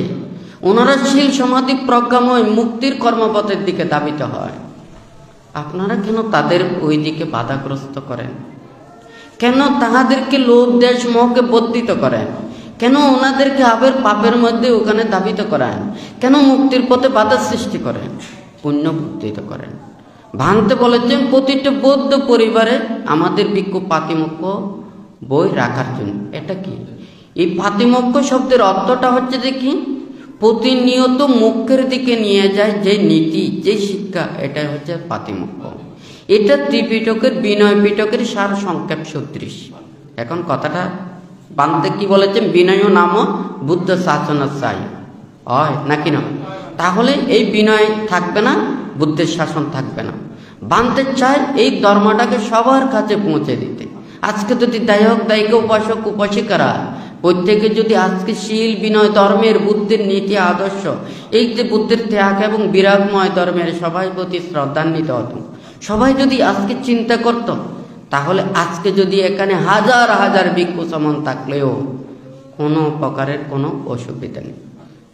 [SPEAKER 1] ওনারা শীল সমাধি প্রজ্ঞাময় মুক্তির কর্মপথের দিকে ধাবিত হয়। আপনারা কেন তাদের ওই দিকে বাধাগ্রস্ত করেন? কেন তাহাদেরকে লোভ দেশ মোহকে বর্ধিত করেন? কেন ওনাদেরকে আবার পাপের মধ্যে ওখানে ধাবিত করেন? কেন মুক্তির পথে বাধা সৃষ্টি করেন? পুণ্য বর্ধিত করেন। ভাঙতে বলেছেন প্রতিটা বৌদ্ধ পরিবারে আমাদের ভিক্ষু পাতিমুখ্য বই রাখার জন্য। এটা কি? এই পাতিমুখ্য শব্দের অর্থটা হচ্ছে যে কি? প্রতিনিয়ত মুখ্যের দিকে নিয়ে যায় যে নীতি, যে শিক্ষা, এটা হচ্ছে পাতিমুখ্য। এটা ত্রিপিটকের বিনয় পিটকের সার সংক্ষেপ সদৃশ। এখন কথাটা বানতে কি বলেছেন? বিনয় নাম বুদ্ধ শাসন চাই, হয় নাকি না? তাহলে এই বিনয় থাকবে না, বুদ্ধের শাসন থাকবে না। বানতে চায় এই ধর্মটাকে সবার কাছে পৌঁছে দিতে। আজকে যদি দায়ক দায়িকা উপাসক উপাসিকারা প্রত্যেকে যদি আজকে শীল বিনয় ধর্মের বুদ্ধের নীতি আদর্শ, এই যে বুদ্ধের ত্যাগ এবং বিরাগময় ধর্মের সবাই প্রতি শ্রদ্ধান্বিত হতো, সবাই যদি আজকে চিন্তা করত, তাহলে আজকে যদি এখানে হাজার হাজার ভিক্ষু সমান থাকলেও কোনো প্রকারের কোনো অসুবিধা নেই।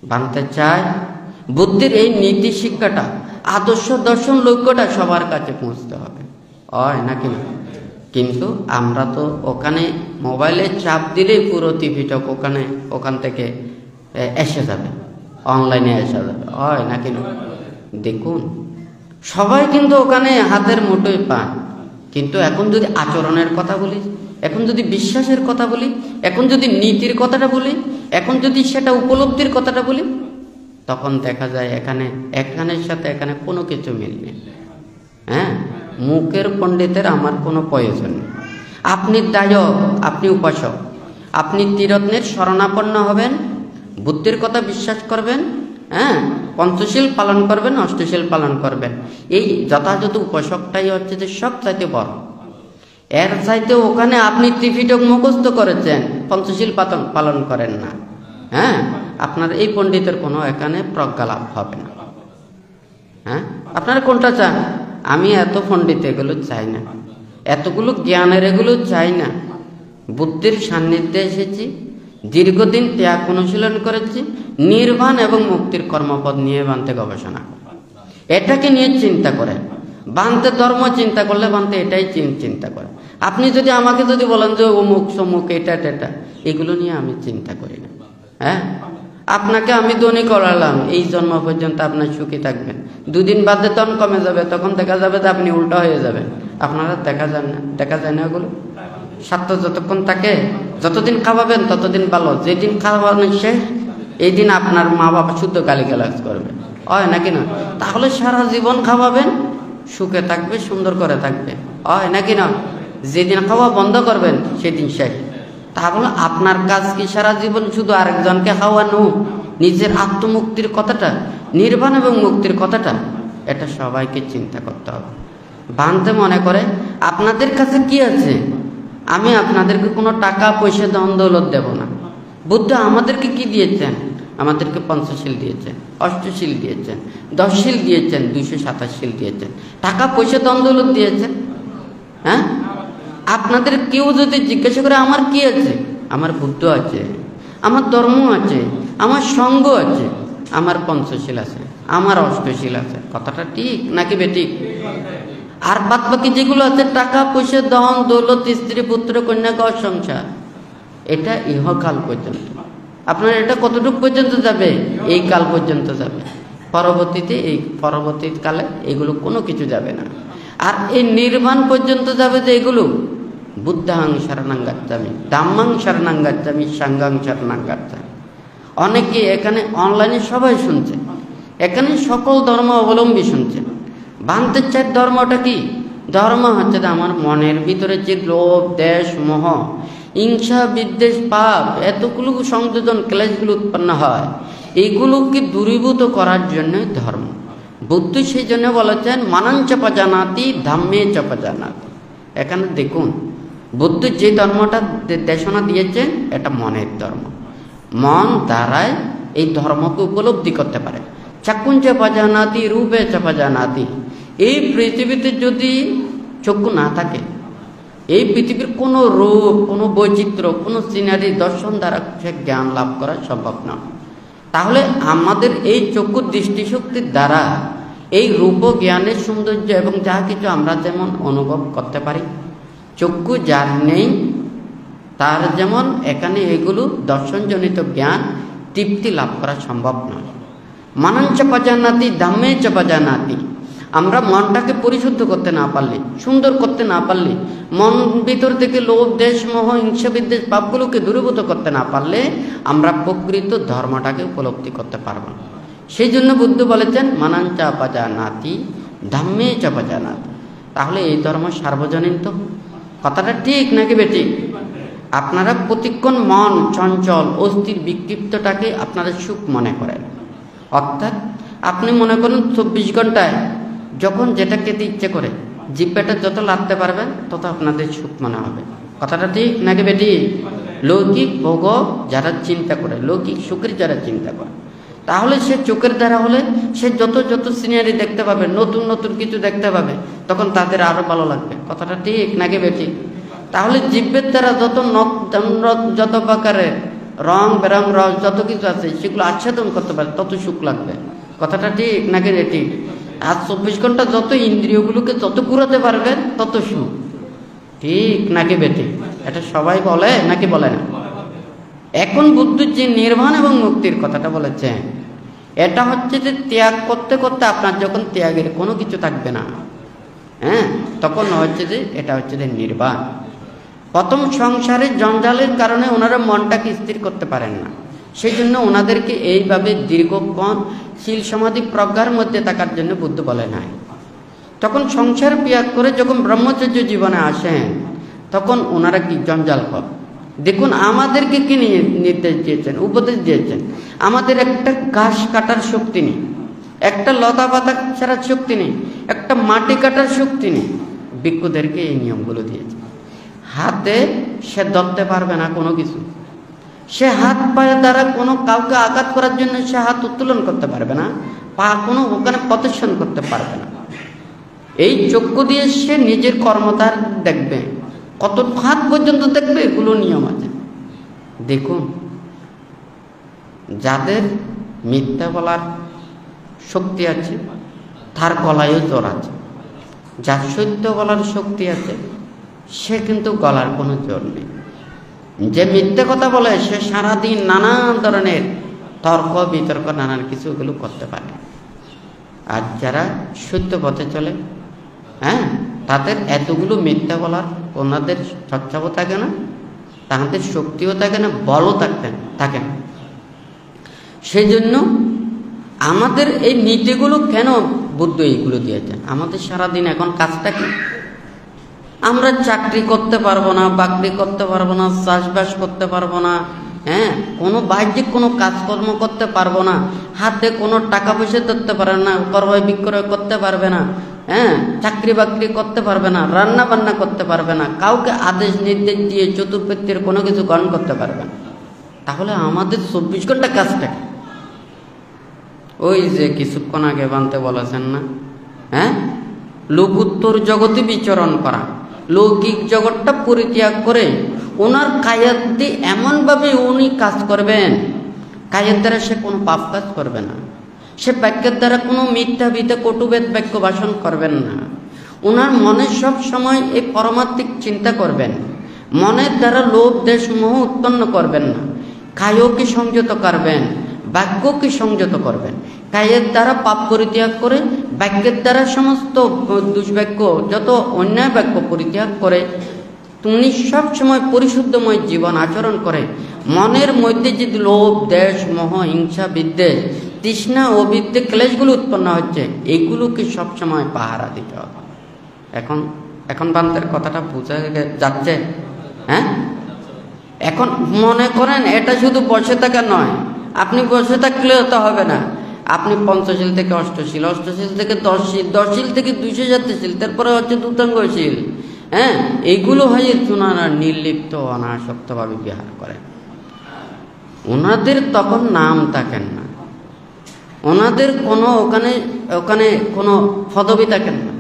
[SPEAKER 1] বানতে চায় বুদ্ধের এই নীতি শিক্ষাটা, আদর্শ দর্শন লক্ষ্যটা সবার কাছে পৌঁছতে হবে, হয় নাকি না? কিন্তু আমরা তো ওখানে মোবাইলে চাপ দিলেই পুরো ত্রিপিটক ওখান থেকে এসে যাবে, অনলাইনে এসে যাবে, হয় নাকি না? দেখুন সবাই কিন্তু ওখানে হাতের মুঠোয় পান। কিন্তু এখন যদি আচরণের কথা বলি, এখন যদি বিশ্বাসের কথা বলি, এখন যদি নীতির কথাটা বলি, এখন যদি সেটা উপলব্ধির কথাটা বলি, তখন দেখা যায় এখানের সাথে এখানে কোনো কিছু মিল নেই। মুখের পণ্ডিতের আমার কোনো প্রয়োজন নেই। আপনি দায়ক, আপনি উপাসক, আপনি ত্রিরত্নের শরণাপন্ন হবেন, বুদ্ধির কথা বিশ্বাস করবেন, পঞ্চশীল পালন করবেন, অষ্টশীল পালন করবেন। এই যথাযথ উপাসকটাই হচ্ছে যে সব চাইতে বড়। এর চাইতে ওখানে আপনি ত্রিপিটক মুখস্থ করেছেন, পঞ্চশীল পালন করেন না, আপনার এই পণ্ডিতের কোনো এখানে প্রজ্ঞা লাভ হবে না। আপনারা কোনটা চান? আমি এত পণ্ডিত এগুলো চাই না, এতগুলো জ্ঞানের এগুলো চাই না। বুদ্ধির সান্নিধ্যে এসেছি, দীর্ঘদিন ত্যাগ অনুশীলন করেছি, নির্বাণ এবং মুক্তির কর্মপদ নিয়ে বানতে গবেষণা করে, এটাকে নিয়ে চিন্তা করেন। বানতে ধর্ম চিন্তা করলে বানতে এটাই চিন্তা করে। আপনি যদি আমাকে যদি বলেন যে অমুক সমুক এটা এগুলো নিয়ে আমি চিন্তা করি না। আপনাকে আমি ধনী করালাম, এই জন্ম পর্যন্ত আপনার সুখী থাকবেন, দুদিন বাদে তখন কমে যাবে, তখন দেখা যাবে যে আপনি উল্টা হয়ে যাবেন। আপনারা দেখা যায় না ওগুলো? স্বার্থ যতক্ষণ থাকে, যতদিন খাওয়াবেন ততদিন ভালো। যেদিন খাওয়ানো শেষ, এই দিন আপনার মা বাবা শুদ্ধ গালিগালাজ করবে, হয় নাকি না? তাহলে সারা জীবন খাওয়াবেন, সুখে থাকবে, সুন্দর করে থাকবে, হয় নাকি না? যেদিন খাওয়া বন্ধ করবেন সেদিন শেষ। তাহলে আপনার কাজ কি সারা জীবন শুধু আরেকজনকে খাওয়ানো? নিজের আত্মমুক্তির কথাটা, নির্বাণ এবং মুক্তির কথাটা, এটা সবাইকে চিন্তা করতে হবে। বান্ধে মনে করে আপনাদের কাছে কি আছে, আমি আপনাদেরকে কোনো টাকা পয়সা ধন দৌলত দেব না। বুদ্ধ আমাদেরকে কি দিয়েছেন? আমাদেরকে পঞ্চশীল দিয়েছেন, অষ্টশীল দিয়েছেন, 10 শীল দিয়েছেন, 227 শীল দিয়েছেন, টাকা পয়সা ধন দৌলত দিয়েছেন। হ্যাঁ, আপনাদের কেউ যদি জিজ্ঞাসা করে আমার কি আছে, আমার বুদ্ধ আছে, আমার ধর্ম আছে, আমার সঙ্গ আছে, আমার পঞ্চশীল আছে, আমার অষ্টশীল আছে। কথাটা ঠিক নাকি বেঠিক? আর বাদ বাকি যেগুলো আছে, টাকা পয়সা ধন দৌলত, স্ত্রী পুত্র কন্যা ঘর সংসার, এটা ইহকাল পর্যন্ত। আপনার এটা কতটুকু পর্যন্ত যাবে? এই কাল পর্যন্ত যাবে। পরবর্তীতে এই পরবর্তী কালে এগুলো কোনো কিছু যাবে না। আর এই নির্বাণ পর্যন্ত যাবে যে এগুলো, বুদ্ধাং শরণাং গচ্ছামি, ধাম্মাং শরণাং গচ্ছামি, সাঙ্গাং শরণাং গচ্ছামি। অনেকে এখানে অনলাইনে সবাই শুনছে, এখানে সকল ধর্ম অবলম্বী শুনছেন। বানতে চাই ধর্মটা কি? ধর্ম হচ্ছে আমার মনের ভিতরে যে লোভ, দেশ, মোহ, হিংসা, বিদ্বেষ, পাপ, এতগুলো সংযোজন, ক্লেশগুলো উৎপন্ন হয়, এইগুলোকে দূরীভূত করার জন্য ধর্ম। বুদ্ধ সেই জন্য বলেছেন মানাঞ্চ পজানাতি ধাম্মে চ পজানাতি। এখানে দেখুন, বুদ্ধ যে ধর্মটা দেশনা দিয়েছেন, এটা মনের ধর্ম। মন দ্বারাই এই ধর্মকে উপলব্ধি করতে পারে। চাক্ষুঞ্চ পজানাতি রূপে চ পজানাতি। এই পৃথিবীতে যদি চক্ষু না থাকে, এই পৃথিবীর কোনো রূপ, কোনো বৈচিত্র্য, কোনো সিনারি, দর্শন দ্বারা সে জ্ঞান লাভ করা সম্ভব না। তাহলে আমাদের এই চক্ষু দৃষ্টিশক্তির দ্বারা এই রূপ, জ্ঞানের সৌন্দর্য এবং যা কিছু আমরা যেমন অনুভব করতে পারি, চক্ষু যার নেই তার যেমন এখানে এগুলো দর্শনজনিত জ্ঞান তৃপ্তি লাভ করা সম্ভব নয়। মানাঞ্চ পজানাতি ধাম্মে চ পজানাতি। আমরা মনটাকে পরিশুদ্ধ করতে না পারলে, সুন্দর করতে না পারলে, মন ভিতর থেকে লোভ, দেশ, মোহ, হিংসা, বিদ্বেষ, পাপগুলোকে দূরীভূত করতে না পারলে আমরা প্রকৃত ধর্মটাকে উপলব্ধি করতে পারবো না। সেই জন্য বুদ্ধ বলেছেন মানাঞ্চ পজানাতি ধাম্মে চ পজানাতি। তাহলে এই ধর্ম সার্বজনীন তো? কথাটা ঠিক নাকি বেঠিক? আপনারা প্রতিক্ষণ মন চঞ্চল, অস্থির, বিক্ষিপ্তটাকে আপনারা সুখ মনে করেন। অর্থাৎ আপনি মনে করেন 24 ঘন্টায় যখন যেটা খেতে ইচ্ছে করে, জিহ্বাটা যত লাড়তে পারবেন তত আপনাদের সুখ মনে হবে। কথাটা ঠিক নাকি বেঠিক? লৌকিক ভোগ যারা চিন্তা করে, লৌকিক সুখের যারা চিন্তা করে, তাহলে সে চোখের দ্বারা হলে সে যত যত সিনারি দেখতে পাবে, নতুন নতুন কিছু দেখতে পাবে, তখন তাদের আরো ভালো লাগবে। কথাটা ঠিক নাকি বেঠিক? তাহলে জিহ্বের দ্বারা যত যত প্রকারের রং বেরং রস যত কিছু আছে সেগুলো আচ্ছাদন করতে পারে, তত সুখ লাগবে। কথাটা ঠিক নাকি ঠিক? আর 24 ঘন্টা যত ইন্দ্রিয়গুলোকে যত ঘুরাতে পারবেন তত সুখ। ঠিক নাকি বেঠিক? এটা সবাই বলে নাকি বলে না? এখন বুদ্ধ যে নির্বাণ এবং মুক্তির কথাটা বলেছেন, এটা হচ্ছে যে ত্যাগ করতে করতে আপনার যখন ত্যাগের কোনো কিছু থাকবে না, হ্যাঁ, তখন হচ্ছে যে এটা হচ্ছে যে নির্বাণ। প্রথম সংসারের জঞ্জালের কারণে ওনারা মনটাকে স্থির করতে পারেন না, সেই জন্য ওনাদেরকে এইভাবে দীর্ঘক্ষণ শীল সমাধি প্রজ্ঞার মধ্যে থাকার জন্য বুদ্ধ বলে নাই। তখন সংসার ত্যাগ করে যখন ব্রহ্মচর্য জীবনে আসেন, তখন ওনারা কি জঞ্জাল কর। দেখুন আমাদেরকে কি নির্দেশ দিয়েছেন, উপদেশ দিয়েছেন, আমাদের একটা ঘাস কাটার শক্তি নেই, একটা লতা পাতা ছাড়ার শক্তি নেই, একটা মাটি কাটার শক্তি নেই। ভিক্ষুদেরকে এই নিয়মগুলো দিয়েছে। হাতে সে ধরতে পারবে না কোনো কিছু, সে হাত পায়ের দ্বারা কোনো কাউকে আঘাত করার জন্য সে হাত উত্তোলন করতে পারবে না, পা কোনো ওখানে প্রদর্শন করতে পারবে না। এই চক্ষু দিয়ে সে নিজের কর্মধার দেখবে, কত হাত পর্যন্ত দেখবে, এগুলো নিয়ম আছে। দেখুন যাদের মিথ্যা বলার শক্তি আছে তার গলায়ও জোর আছে, যার সত্য বলার শক্তি আছে সে কিন্তু গলার কোনো জোর নেই। যে মিথ্যে কথা বলে সে সারাদিন নানা ধরনের তর্ক বিতর্ক নানান কিছু এগুলো করতে পারে। আর যারা সত্য পথে চলে, হ্যাঁ, তাদের এতগুলো মিথ্যা বলার ওনাদের চর্চাও থাকে না, তাহাদের শক্তিও থাকে না, বলও থাকে না। সেই জন্য আমাদের এই নীতিগুলো কেন বুদ্ধ এইগুলো দিয়েছেন? আমাদের সারাদিন এখন কাজটা কি? আমরা চাকরি করতে পারবো না, বাকরি করতে পারবো না, চাষবাস করতে পারবো না, কোনো বাহ্যিক কোনো কাজকর্ম করতে পারবো না, হাতে কোনো টাকা পয়সা ধরতে পারে না, ক্রয় বিক্রয় করতে পারবে না, চাকরি বাকরি করতে পারবে না, রান্না বান্না করতে পারবে না, কাউকে আদেশ নির্দেশ দিয়ে চতুর্পত্যের কোনো কিছু গ্রহণ করতে পারবে না। তাহলে আমাদের 24 ঘন্টা কাজটা কি? ওই যে কিছুক্ষণ আগে বানতে বলেছেন না, লোকোত্তর জগতে বিচরণ করা, লৌকিক জগৎটা পরিত্যাগ করে ওনার কায়াত দিয়ে এমনভাবে উনি কাজ করবেন, কায়ের দ্বারা সে কোনো পাপ কাজ করবে না, সে বাক্যের দ্বারা কোনো মিথ্যা বিতে কটুবেদ বাক্য ভাষণ করবেন না। ওনার মনে সব সময় এই পরমাত্মিক চিন্তা করবেন, মনের দ্বারা লোভ দেশ মোহ উৎপন্ন করবেন না, কায়কে সংযত করবেন, বাক্যকে সংযত করবেন। কায়ের দ্বারা পাপ পরিত্যাগ করে বাক্যের দ্বারা সমস্ত দুষ্বাক্য যত অন্যায় বাক্য পরিত্যাগ করে তুমি সব সময় পরিশুদ্ধময় জীবন আচরণ করে মনের মধ্যে যদি লোভ দেশ মোহ হিংসা বিদ্বেষ তৃষ্ণা ও বিদ্বে ক্লেশগুলো উৎপন্ন হচ্ছে, এগুলোকে সবসময় পাহারা দিতে হবে। এখন বান্তের কথাটা বোঝা যাচ্ছে? এখন মনে করেন এটা শুধু বসে থাকা নয়, আপনি বসে থাকলেও তো হবে না। আপনি পঞ্চশীল থেকে অষ্টশীল, অষ্টশীল থেকে 10শীল, 10শীল থেকে 207শীল, তারপরে হচ্ছে দুতাঙ্গশীল, এইগুলো হয়ে ওনারা নির্লিপ্ত অনাসক্তভাবে বিহার করেন। ওনাদের তখন নাম থাকেন না, ওনাদের কোনো ওখানে কোনো পদবি থাকেন না।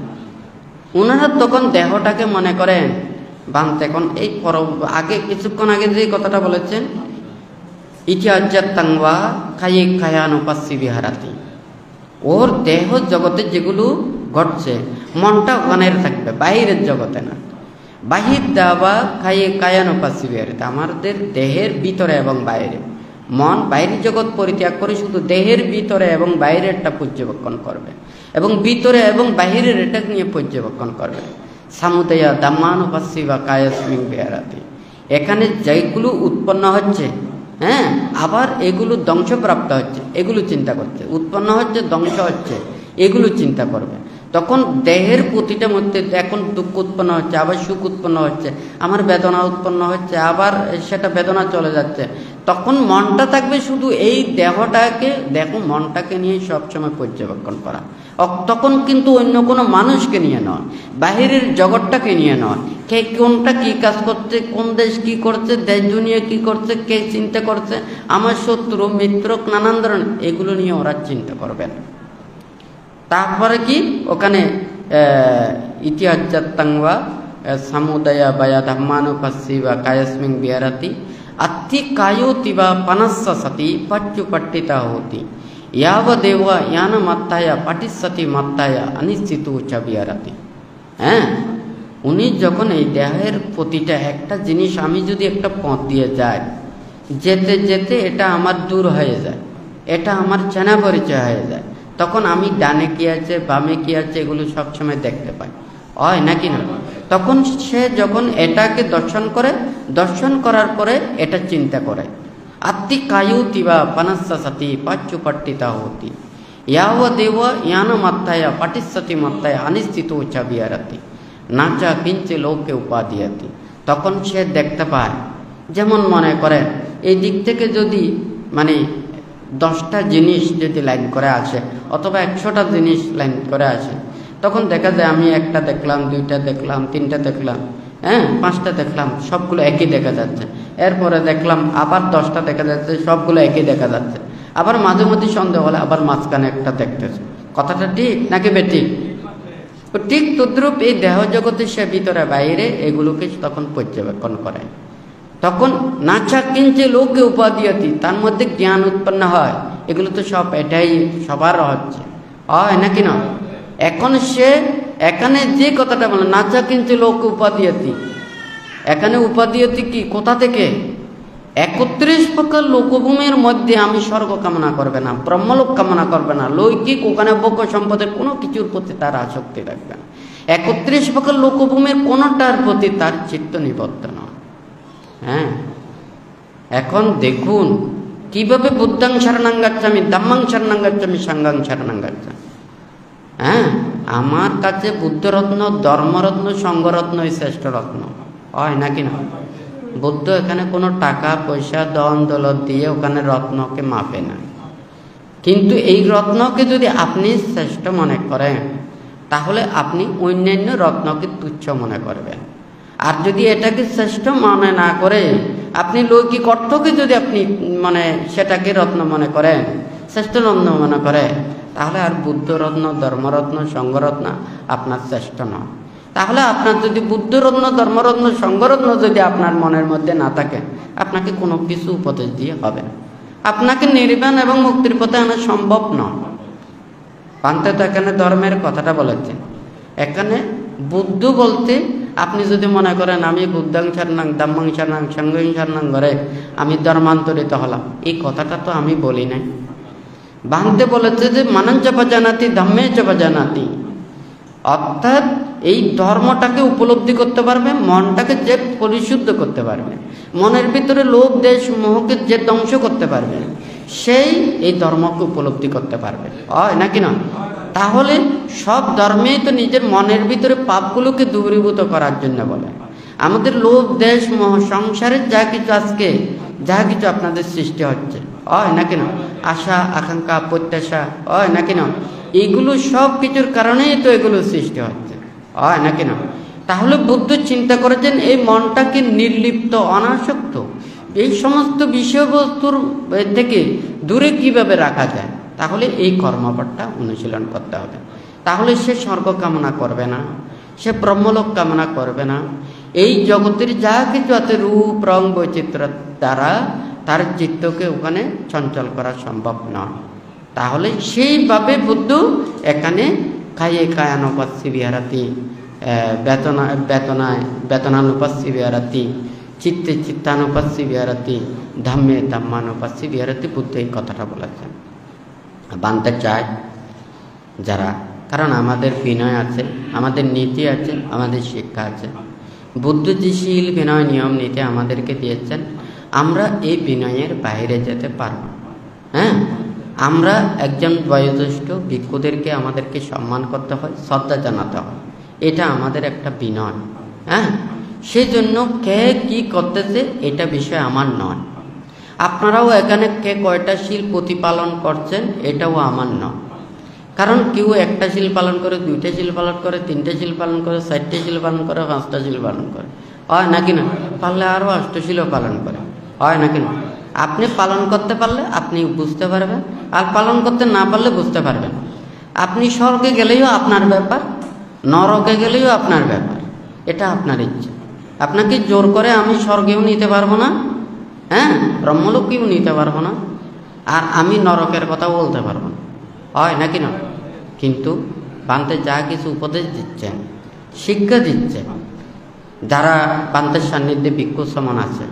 [SPEAKER 1] ওনারা তখন দেহটাকে মনে করেন বানতে। এখন এই আগে কিছুক্ষণ আগে যে কথাটা বলেছেন, ইতিহাজ্জাত্তাংবা খায়ে খায়ানুপাসি বিহারাতি, ওর দেহ জগতে যেগুলো ঘটছে মনটা ওখানে থাকবে, বাহিরের জগতে না। বাহির দাবা খায়ে কায়ানুপাসি বিহারাতি, আমাদের দেহের ভিতরে এবং বাইরে। মন বাইরের জগৎ পরিত্যাগ করে শুধু দেহের ভিতরে এবং বাইরেরটা পর্যবেক্ষণ করবে, এবং ভিতরে এবং বাহিরের এটা নিয়ে পর্যবেক্ষণ করবে। সামুদয়া দাম্মানুপাসি বা কায়াস্মিং বিহারাতি, এখানে যেগুলো উৎপন্ন হচ্ছে আবার এগুলো ধ্বংসপ্রাপ্ত হচ্ছে, এগুলো চিন্তা করছে, উৎপন্ন হচ্ছে ধ্বংস হচ্ছে, এগুলো চিন্তা করবে। তখন দেহের প্রতিটা মধ্যে এখন দুঃখ উৎপন্ন হচ্ছে, আবার সুখ উৎপন্ন হচ্ছে, আমার বেদনা উৎপন্ন হচ্ছে, আবার সেটা বেদনা চলে যাচ্ছে। তখন মনটা থাকবে শুধু এই মনটাকে নিয়ে সবসময় পর্যবেক্ষণ করা। তখন কিন্তু অন্য কোনো মানুষকে নিয়ে নয়, বাহিরের জগৎটাকে নিয়ে নয়, কে কোনটা কি কাজ করছে, কোন দেশ কি করছে, দেশ দুনিয়া কি করছে, কে চিন্তা করছে, আমার শত্রু মিত্র নানান ধরনের, এগুলো নিয়ে ওরা চিন্তা করবেন। তারপরে কি ওখানে ইতিহাজ্জাত্তাংবা সামুদয়া বায়া ধাম্মানুপাসি বা কায়াস্মিং বিহারাতি আত্তি কায়োতি বা পানাস্সা সতি পাচ্চুপট্টিতা হতি ইয়াবদেবা ইয়ান মাত্তায়া পাটিসতি মাত্তায়া অনিশ্চিত উচ্চা বিহারাতি। উনি যখন এই দেহের প্রতিটা একটা জিনিস, আমি যদি একটা পথ দিয়ে যাই, যেতে যেতে এটা আমার দূর হয়ে যায়, এটা আমার চেনা পরিচয় হয়ে যায়, তখন আমি ডানে কি আছে বামে কি আছে এগুলো সবসময় দেখতে পাই, হয় নাকি না? তখন সে যখন এটাকে দর্শন করার পরে এটা চিন্তা করে, আত্মি কায়ুতি বা পানাস্সা সতি পাচ্চুপট্টিতা হতি ইয়াবদেব ইয়ান মাত্তায়া পাটিসতি মাত্তায়া অনিশ্চিত উচ্চা বিহারাতি নাচা কিঞ্চে লোকে উপাধিয়াতি। তখন সে দেখতে পায়, যেমন মনে করেন এই দিক থেকে যদি 10টা জিনিস যদি লাইন করে আসে অথবা 100টা জিনিস লাইন করে আসে, তখন দেখা যায় আমি একটা দেখলাম, 2টা দেখলাম, 3টা দেখলাম, 5টা দেখলাম, সবগুলো একই দেখা যাচ্ছে। এরপরে দেখলাম আবার 10টা দেখা যাচ্ছে, সবগুলো একই দেখা যাচ্ছে। আবার মাঝে মধ্যে সন্দেহ হলে আবার মাঝখানে একটা দেখতেছে। কথাটা ঠিক নাকি বেঠিক? ঠিক তদ্রূপ এই দেহ জগতে সে ভিতরে বাইরে এগুলোকে তখন পর্যবেক্ষণ করে। তখন নাচা কিঞ্চে লোকে উপাধিয়তি, তার মধ্যে জ্ঞান উৎপন্ন হয়, এগুলো তো সব এটাই সবার হচ্ছে, হয় নাকি না? এখন সে এখানে যে কথাটা বলে নাচা কিঞ্চে লোকে উপাধিয়তি, এখানে উপাধিয়তি কি, কোথা থেকে? 31 প্রকার লোকভূমির মধ্যে আমি স্বর্গ কামনা করবে না, ব্রহ্মলোক কামনা করবে না, লৌকিক ওখানে ভোগ্য সম্পদের কোনো কিছুর প্রতি তার আসক্তি রাখবে না। 31 প্রকার লোকভূমির কোনটার প্রতি তার চিত্ত নিবদ্ধ নয়। হ্যাঁ, এখন দেখুন কিভাবে বুদ্ধাং শরণাং গচ্ছামি, ধাম্মাং শরণাং গচ্ছামি, সাঙ্গাং শরণাং গচ্ছামি। হ্যাঁ, আমার কাছে বুদ্ধরত্ন, ধর্মরত্ন, সংঘরত্নই শ্রেষ্ঠ রত্ন, হয় নাকি না? বুদ্ধ এখানে কোনো টাকা পয়সা দন দৌলত দিয়ে ওখানে রত্নকে মাপে না। কিন্তু এই রত্নকে যদি আপনি শ্রেষ্ঠ মনে করেন, তাহলে আপনি অন্যান্য রত্নকে তুচ্ছ মনে করবেন। আর যদি এটাকে শ্রেষ্ঠ মনে না করে আপনি লৌকিক অর্থকে যদি আপনি সেটাকে রত্ন মনে করেন, শ্রেষ্ঠ রত্ন মনে করেন, তাহলে আর বুদ্ধরত্ন, ধর্মরত্ন, সংঘরত্ন আপনার শ্রেষ্ঠ নয়। তাহলে আপনার যদি বুদ্ধরত্ন, ধর্মরত্ন, সংঘরত্ন যদি আপনার মনের মধ্যে না থাকে, আপনাকে কোনো কিছু উপদেশ দিয়ে হবে না। আপনাকে নির্বাণ এবং মুক্তির পথে আনা সম্ভব নয়। পান্তে তো এখানে ধর্মের কথাটা বলেছেন। এখানে বুদ্ধ বলতে আপনি যদি মনে করেন আমি বুদ্ধাং শরণাং, ধাম্মাং শরণাং, সাঙ্গাং শরণাং করে আমি ধর্মান্তরিত হলাম, এই কথাটা তো আমি বলি নাই। বান্তে বলেছে যে মানঞ্চ জানাতি ধাম্মে চ জানাতি, অর্থাৎ এই ধর্মটাকে উপলব্ধি করতে পারবে, মনটাকে যে পরিশুদ্ধ করতে পারবে, মনের ভিতরে লোভ দেশ মোহকে যে ধ্বংস করতে পারবে, সেই এই ধর্মকে উপলব্ধি করতে পারবে, হয় নাকি না? তাহলে সব ধর্মেই তো নিজের মনের ভিতরে পাপগুলোকে দূরীভূত করার জন্য বলে। আমাদের লোভ দেশ মোহ, সংসারের যা কিছু আজকে যা কিছু আপনাদের সৃষ্টি হচ্ছে, হয় নাকি না? আশা আকাঙ্ক্ষা প্রত্যাশা, হয় নাকি না? এইগুলো সব কিছুর কারণেই তো এগুলো সৃষ্টি হচ্ছে, হয় নাকি না? তাহলে বুদ্ধ চিন্তা করেছেন এই মনটাকে নির্লিপ্ত, অনাসক্ত, এই সমস্ত বিষয়বস্তুর থেকে দূরে কিভাবে রাখা যায়, তাহলে এই কর্মপথটা অনুশীলন করতে হবে। তাহলে সে স্বর্গ কামনা করবে না, সে ব্রহ্মলোক কামনা করবে না। এই জগতের যা কিছু আছে রূপ রং বৈচিত্র্য দ্বারা তার চিত্তকে ওখানে চঞ্চল করা সম্ভব নয়। তাহলে সেইভাবে বুদ্ধ এখানে কায়ে কায়ানুপাস্যি বিহারাতি, বেতনানুপাস্যি বিহারাতি, চিত্তে চিত্তানুপাস্যি বিহারাতি, ধাম্মে ধাম্মানুপাস্যি বিহারাতি, বুদ্ধ এই কথাটা বলেছেন। বানতে চায় যারা, কারণ আমাদের বিনয় আছে, আমাদের নীতি আছে, আমাদের শিক্ষা আছে। বুদ্ধ যে শীল বিনয় নিয়ম নীতি আমাদেরকে দিয়েছেন, আমরা এই বিনয়ের বাইরে যেতে পারব। হ্যাঁ, আমরা একজন বয়োজ্যেষ্ঠ ভিক্ষুদেরকে আমাদেরকে সম্মান করতে হয়, শ্রদ্ধা জানাতে হয়, এটা আমাদের একটা বিনয়। হ্যাঁ, সেই জন্য কে কি করতেছে এটা বিষয় আমার নয়। আপনারাও এখানে কে কয়টা শীল প্রতিপালন করছেন এটাও আমার নয়। কারণ কেউ একটা শীল পালন করে, দুইটা শীল পালন করে, তিনটে শীল পালন করে, 4টে শীল পালন করে, 5টা শীল পালন করে, হয় নাকি না? পারলে আরও 8টা শীলও পালন করে, হয় নাকি না? আপনি পালন করতে পারলে আপনি বুঝতে পারবেন, আর পালন করতে না পারলে বুঝতে পারবেন। আপনি স্বর্গে গেলেও আপনার ব্যাপার, নরকে গেলেও আপনার ব্যাপার, এটা আপনার ইচ্ছা। আপনাকে জোর করে আমি স্বর্গেও নিতে পারবো না, হ্যাঁ, ব্রহ্মলোকেও নিতে পারবো না, আর আমি নরকের কথা বলতে পারবো না, হয় নাকি না? কিন্তু বান্তে যা কিছু উপদেশ দিচ্ছেন, শিক্ষা দিচ্ছেন, যারা বান্তের সান্নিধ্যে ভিক্ষু সমান আছে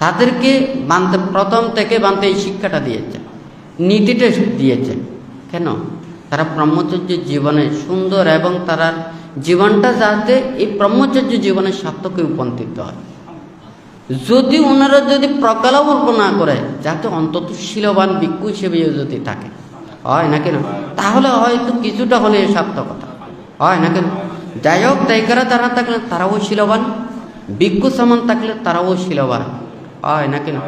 [SPEAKER 1] তাদেরকে বান্তে প্রথম থেকে বান্তে এই শিক্ষাটা দিয়েছে, নীতিটা দিয়েছে। কেন? তারা ব্রহ্মচর্য জীবনে সুন্দর এবং তারা জীবনটা যাতে এই ব্রহ্মচর্য জীবনের সার্থকে উপনীত হয়। যদি ওনারা যদি প্রকল্প না করে, যাতে অন্তত শীলবান ভিক্ষু হিসেবে যদি থাকে, হয় নাকি না? তাহলে হয়তো কিছুটা হলে সার্থকতা, হয় নাকি না? যাই হোক, তাইকারা যারা থাকলে তারাও শীলবান, ভিক্ষু সমান থাকলে তারাও শীলবান, হয় নাকি না?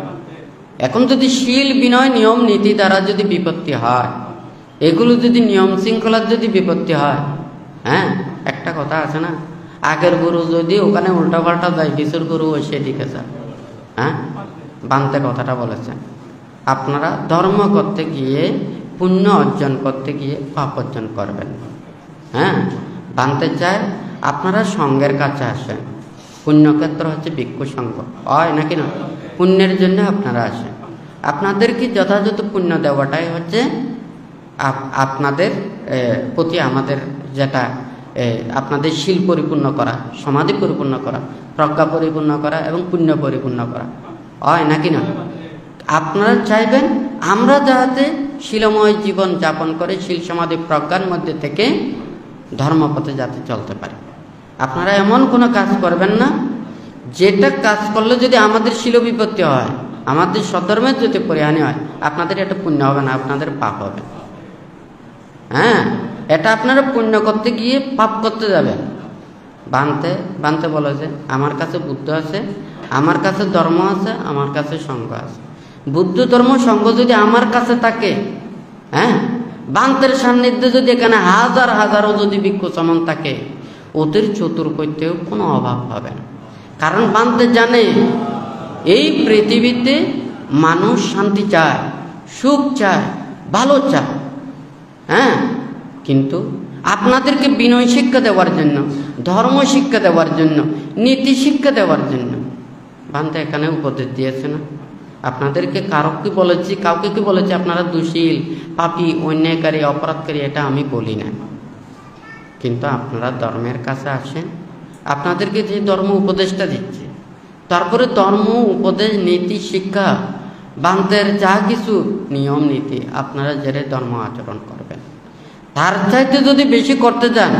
[SPEAKER 1] এখন যদি শীল বিনয় নিয়ম নীতি দ্বারা যদি বিপত্তি হয়, এগুলো যদি নিয়ম শৃঙ্খলার যদি বিপত্তি হয়, হ্যাঁ, একটা কথা আছে না, আগের গুরু যদি ওখানে উল্টাপাল্টা যায়, বিশুর গুরু ওই সেদিকে যায়। হ্যাঁ, বান্তে কথাটা বলেছেন, আপনারা ধর্ম করতে গিয়ে, পুণ্য অর্জন করতে গিয়ে পাপ অর্জন করবেন। হ্যাঁ, বান্তে চায় আপনারা সঙ্গের কাছে আসেন। পুণ্যক্ষেত্র হচ্ছে ভিক্ষু সঙ্গ, হয় নাকি না? পুণ্যের জন্য আপনারা আসেন। আপনাদেরকে যথাযথ পুণ্য দেওয়াটাই হচ্ছে আপনাদের প্রতি আমাদের যেটা আপনাদের শীল পরিপূর্ণ করা, সমাধি পরিপূর্ণ করা, প্রজ্ঞা পরিপূর্ণ করা এবং পুণ্য পরিপূর্ণ করা, হয় নাকি না? আপনারা চাইবেন আমরা যাতে শীলময় জীবন যাপন করে শীল সমাধি প্রজ্ঞার মধ্যে থেকে ধর্মপথে যাতে চলতে পারে। আপনারা এমন কোনো কাজ করবেন না যেটা কাজ করলে যদি আমাদের শিল বিপত্তি হয়, আমাদের সধর্মের যদি পরিহানি হয়, আপনাদের এটা পুণ্য হবে না, আপনাদের পাপ হবে। হ্যাঁ, এটা আপনারা পুণ্য করতে গিয়ে পাপ করতে যাবেন। বানতে বলে যে আমার কাছে বুদ্ধ আছে, আমার কাছে ধর্ম আছে, আমার কাছে সঙ্ঘ আছে। বুদ্ধ ধর্ম সঙ্ঘ যদি আমার কাছে থাকে, হ্যাঁ, বান্তের সান্নিধ্যে যদি এখানে হাজার হাজারও যদি ভিক্ষু চমন থাকে, ওদের চতুর্কৈতেও কোনো অভাব হবে না। কারণ বান্তে জানে এই পৃথিবীতে মানুষ শান্তি চায়, সুখ চায়, ভালো চায়। হ্যাঁ, কিন্তু আপনাদেরকে বিনয় শিক্ষা দেওয়ার জন্য, ধর্ম শিক্ষা দেওয়ার জন্য, নীতি শিক্ষা দেওয়ার জন্য বান্তে এখানে উপদেশ দিয়েছে না। আপনাদেরকে কাউকে কি বলেছি আপনারা দুশীল, পাপী, অন্যায়কারী, অপরাধকারী, এটা আমি বলি না। কিন্তু আপনারা ধর্মের কাছে আসেন, আপনাদেরকে যে ধর্ম উপদেশটা দিচ্ছে, তারপরে ধর্ম উপদেশ, নীতি শিক্ষা, বান্তের যা কিছু নিয়ম নীতি আপনারা জেরে ধর্ম আচরণ করবেন। তার চাইতে যদি বেশি করতে যান,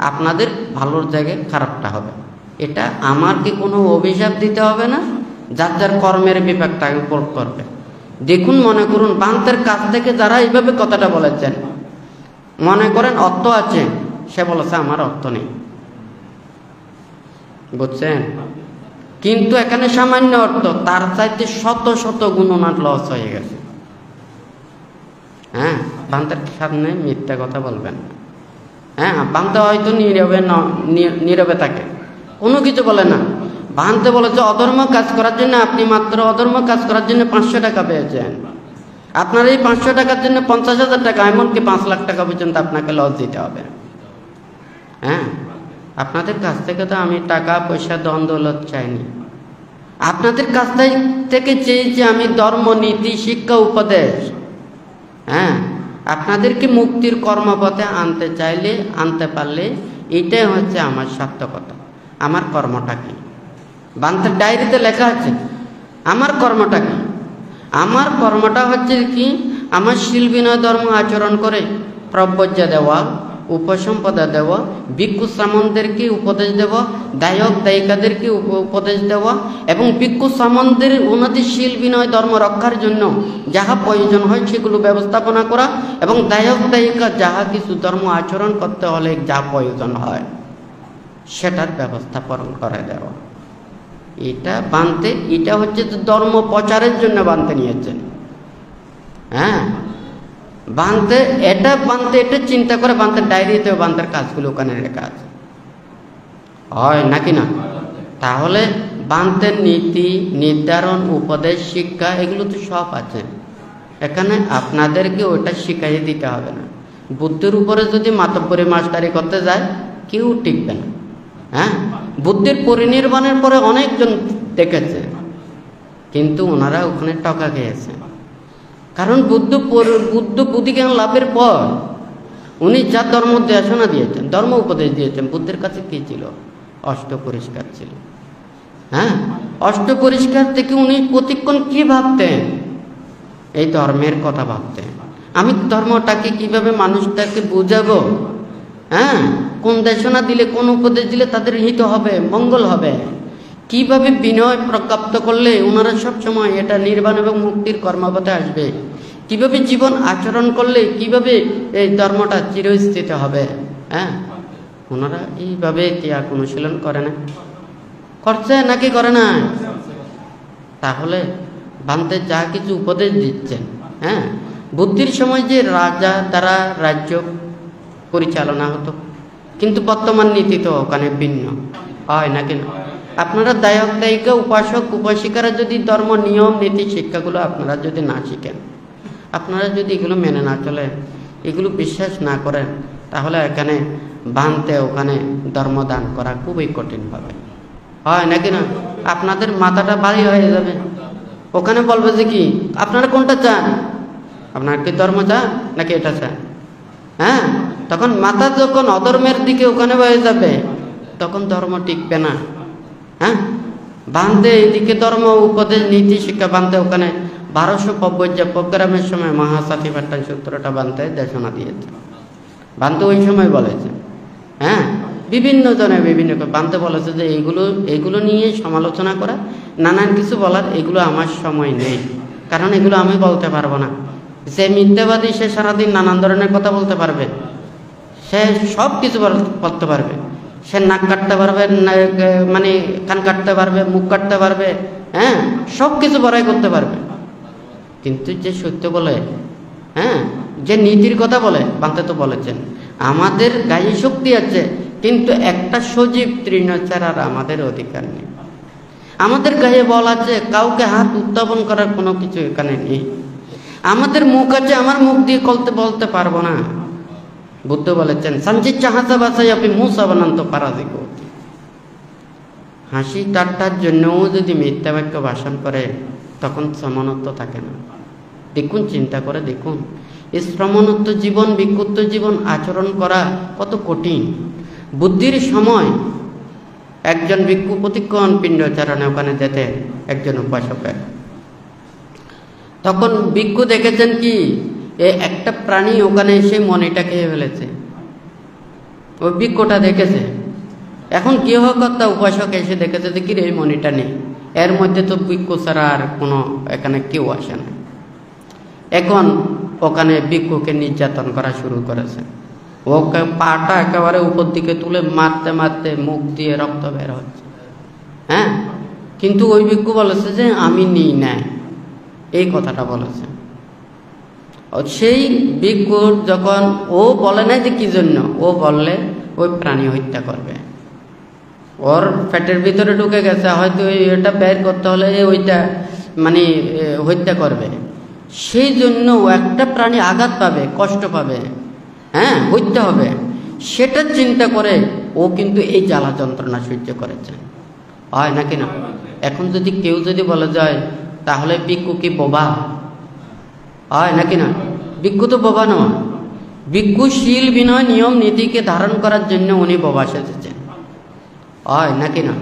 [SPEAKER 1] আপনাদের ভালোর জায়গায় খারাপটা হবে। এটা আমাকে কোনো অভিশাপ দিতে হবে না, যার যার কর্মের বিপাকটা প্রয়োগ করবে। দেখুন, মনে করুন বান্তের কাছ থেকে যারা এইভাবে কথাটা বলেছেন, মনে করেন অর্থ আছে, সে বলেছে আমার অর্থ নেই, বুঝছেন? কিন্তু এখানে সামান্য অর্থ, তার চাইতে শত শত গুণনাট লস হয়ে গেছে। হ্যাঁ, বান্তের সামনে মিথ্যা কথা বলবেন। হ্যাঁ, বান্তে হয়তো নীরবে থাকে, কোনো কিছু বলে না। বান্তে বলেছে অধর্ম কাজ করার জন্য আপনি মাত্র অধর্ম কাজ করার জন্য 500 টাকা পেয়েছেন। আপনার এই 500 টাকার জন্য 50,000 টাকা, এমনকি 5 লাখ টাকা পর্যন্ত আপনাকে লস দিতে হবে। হ্যাঁ, আপনাদের কাছ থেকে তো আমি টাকা পয়সা ধন দৌলত চাইনি, আপনাদের কাছ থেকে চেয়েছি আমি ধর্ম, নীতি, শিক্ষা, উপদেশ। হ্যাঁ, আপনাদেরকে মুক্তির কর্মপথে আনতে চাইলে, আনতে পারলে এটাই হচ্ছে আমার সার্থকতা। আমার কর্মটা কি? বান্তের ডায়েরিতে লেখা আছে আমার কর্মটা কি। আমার কর্মটা হচ্ছে কি, আমার শীল বিনয় ধর্ম আচরণ করে প্রব্রজ্জা দেওয়া, উপসম্পদা দেওয়া, ভিক্ষু শ্রামণদেরকে উপদেশ দেওয়া, দায়ক দায়িকাদেরকে উপদেশ দেওয়া, এবং ভিক্ষু শ্রামণদের উন্নতি শীল বিনয় ধর্ম রক্ষার জন্য যাহা প্রয়োজন হয় সেগুলো ব্যবস্থাপনা করা, এবং দায়ক দায়িকা যাহা কিছু ধর্ম আচরণ করতে হলে যা প্রয়োজন হয় সেটার ব্যবস্থাপনা করে দেওয়া। এটা হচ্ছে ধর্ম প্রচারের জন্য বানতে নিয়েছেন। হ্যাঁ, এটা চিন্তা করে বান্তের ডায়েরিতেও বান্তের কাজগুলো ওখানে লেখা আছে, হয় নাকি না? তাহলে বান্তের নীতি নির্ধারণ, উপদেশ, শিক্ষা এগুলো তো সব আছে এখানে। আপনাদেরকে ওটা শিখাই দিতে হবে না। বুদ্ধির উপরে যদি মাতব্বরি মাস্টারি করতে যায়, কেউ টিকবে না। হ্যাঁ, বুদ্ধির পরিনির্বাণের পরে অনেকজন দেখেছে, কিন্তু ওনারা ওখানে টকা খেয়েছে। কারণ বুদ্ধ বুদ্ধিজ্ঞান লাভের পর উনি যা ধর্ম দেশনা দিয়েছেন, ধর্ম উপদেশ দিয়েছেন, বুদ্ধের কাছে কি ছিল? অষ্ট পরিষ্কার ছিল। হ্যাঁ, অষ্ট পরিষ্কার থেকে উনি প্রতিক্ষণ কি ভাবতেন? এই ধর্মের কথা ভাবতেন। আমি ধর্মটাকে কিভাবে মানুষটাকে বুঝাবো? হ্যাঁ, কোন দেশনা দিলে, কোন উপদেশ দিলে তাদের হিত হবে, মঙ্গল হবে, কিভাবে বিনয় প্রজ্ঞাপ্ত করলে ওনারা সবসময় এটা নির্বাণ এবং মুক্তির কর্মপথে আসবে, কিভাবে জীবন আচরণ করলে কিভাবে এই ধর্মটা চিরস্থিত হবে। হ্যাঁ, ওনারা এইভাবে ত্যাগ অনুশীলন করে না, করছে নাকি করে না? তাহলে বান্তে যা কিছু উপদেশ দিচ্ছেন, হ্যাঁ, বুদ্ধির সময় যে রাজা দ্বারা রাজ্য পরিচালনা হতো, কিন্তু বর্তমান নীতি তো ওখানে ভিন্ন, হয় নাকি না? আপনারা দায়ক দায়িকা, উপাসক উপাসিকারা যদি ধর্ম নিয়ম নীতি শিক্ষাগুলো আপনারা যদি না শিখেন, আপনারা যদি এগুলো মেনে না চলেন, এগুলো বিশ্বাস না করেন, তাহলে এখানে বানতে ওখানে ধর্মদান করা খুবই কঠিন হবে, হয় নাকি না? আপনাদের মাথাটা ভারী হয়ে যাবে। ওখানে বলবে যে কি আপনারা কোনটা চান, আপনার কি ধর্ম চান নাকি এটা চান? হ্যাঁ, তখন মাথা যখন অধর্মের দিকে ওখানে হয়ে যাবে, তখন ধর্ম টিকবে না। হ্যাঁ, বান্ধে এইদিকে ধর্ম উপদেশ নীতি শিক্ষা বান্ধে ওখানে 1250 প্রোগ্রামের সময় মহাসাথী পাট্টান সূত্রটা বান্ধে দেশনা দিয়েছে। বান্ধে ওই সময় বলেছে হ্যাঁ, বিভিন্ন জনে বিভিন্ন বানতে বলেছে যে এইগুলো নিয়ে সমালোচনা করা, নানান কিছু বলার, এগুলো আমার সময় নেই, কারণ এগুলো আমি বলতে পারবো না। যে মিথ্যাবাদী সে সারাদিন নানান ধরনের কথা বলতে পারবে, সে সব কিছু বলতে পারবে, সে নাক কাটতে পারবে, মানে কান কাটতে পারবে, মুখ কাটতে পারবে, হ্যাঁ, সব কিছু বড়াই করতে পারবে। কিন্তু যে সত্য বলে, হ্যাঁ, যে নীতির কথা বলে, বানতে তো বলেছেন আমাদের গায়ে শক্তি আছে, কিন্তু একটা সজীব তৃণ ছাড়ার আমাদের অধিকার নেই। আমাদের গায়ে বল আছে, কাউকে হাত উত্থাপন করার কোনো কিছু এখানে নেই। আমাদের মুখ আছে, আমার মুখ দিয়ে বলতে পারবো না। বুদ্ধ বলেছেন সঞ্চিত চাহাসা বাসাই আপনি মুসা বানান্ত পারাদিক। হাসি ঠাট্টার জন্যও যদি মিথ্যা বাক্য ভাষণ করে, তখন সমানত্ব থাকে না। দেখুন, চিন্তা করে দেখুন, এই শ্রমণত্ব জীবন, বিক্ষুব্ধ জীবন আচরণ করা কত কঠিন। বুদ্ধির সময় একজন ভিক্ষু প্রতিক্ষণ পিণ্ডচারণে ওখানে যেতে, একজন উপাসকের, তখন ভিক্ষু দেখেছেন কি একটা প্রাণী ওখানে এসে মণিটা খেয়ে ফেলেছে। ওই ভিক্ষুটা দেখেছে। এখন গৃহকর্তা উপাসক এসে দেখেছে যে কি রে, এই মণিটা নেই। এর মধ্যে তো ভিক্ষু ছাড়া আর কোনো এখানে কেউ আসে না। এখন ওখানে ভিক্ষুকে নির্যাতন করা শুরু করেছে। ওকে পাটা একেবারে উপর দিকে তুলে মারতে মারতে মুখ দিয়ে রক্ত বের হচ্ছে। হ্যাঁ, কিন্তু ওই ভিক্ষু বলেছে যে আমি নিই নাই, এই কথাটা বলেছে। সেই ভিক্ষুর যখন ও বলে নাই যে কি জন্য, ও বললে ওই প্রাণী হত্যা করবে, ওর পেটের ভিতরে ঢুকে গেছে, হয়তো এটা বের করতে হলে ওইটা মানে হত্যা করবে। সেই জন্য একটা প্রাণী আঘাত পাবে, কষ্ট পাবে, হ্যাঁ, হত্যা হবে, সেটা চিন্তা করে ও কিন্তু এই জ্বালা যন্ত্রণা সহ্য করেছে। হয় নাকি না? এখন যদি কেউ যদি বলে যায় তাহলে ভিক্ষু কি বোবা? হয় নাকি না? ভিক্ষু তো বোবা নয়। ভিক্ষু শীল বিনয় নিয়ম নীতিকে ধারণ করার জন্য উনি বোবা সেজেছেন। হয় নাকি না?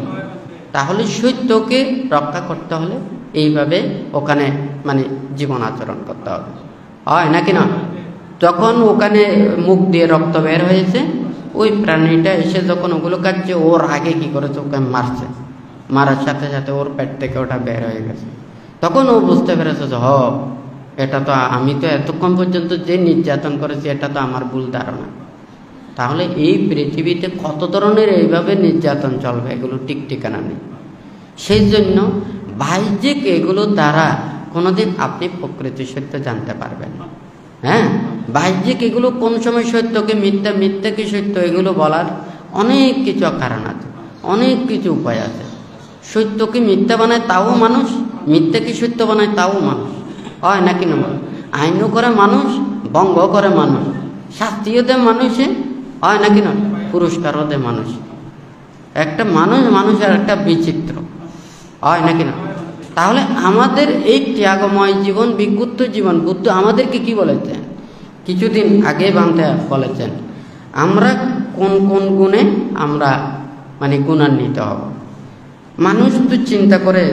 [SPEAKER 1] তাহলে সত্যকে রক্ষা করতে হলে এইভাবে ওখানে মানে জীবন আচরণ করতে হবে। হয় নাকি না? তখন ওখানে মুখ দিয়ে রক্ত বের হয়েছে, ওই প্রাণীটা এসে যখন ওগুলো কাটছে, ওর আগে কি করেছে, ওকে মারছে। মারার সাথে সাথে ওর পেট থেকে ওটা বের হয়ে গেছে। তখন ও বুঝতে পেরেছে যে এটা তো আমি তো এতক্ষণ পর্যন্ত যে নির্যাতন করেছি, এটা তো আমার ভুল ধারণা। তাহলে এই পৃথিবীতে কত ধরনের এইভাবে নির্যাতন চলবে, এগুলো ঠিক ঠিকানা নেই। সেই জন্য বাহ্যিক এগুলো দ্বারা কোনোদিন আপনি প্রকৃতি সত্য জানতে পারবেন না। হ্যাঁ, বাহ্যিক এগুলো কোন সময় সত্যকে মিথ্যা, মিথ্যাকে সত্য, এগুলো বলার অনেক কিছু কারণ আছে, অনেক কিছু উপায় আছে। সত্যকে মিথ্যা বানায় তাও মানুষ, মিথ্যাকে সত্য বানায় তাও মানুষ। হয় নাকি না? আইনও করে মানুষ, ভঙ্গ করে মানুষ, শাস্তিও দেয় মানুষে, হয় নাকি না? পুরস্কারও দেয় মানুষ। একটা মানুষের একটা বিচিত্র, হয় নাকি না? তাহলে আমাদের এই ত্যাগময় জীবন, বিক্ষুব্ধ জীবন, বুদ্ধ আমাদেরকে কি বলেছেন? কিছুদিন আগে বানতে বলেছেন আমরা কোন কোন গুণে আমরা মানে গুণান্বিত হব। মানুষ তো চিন্তা করে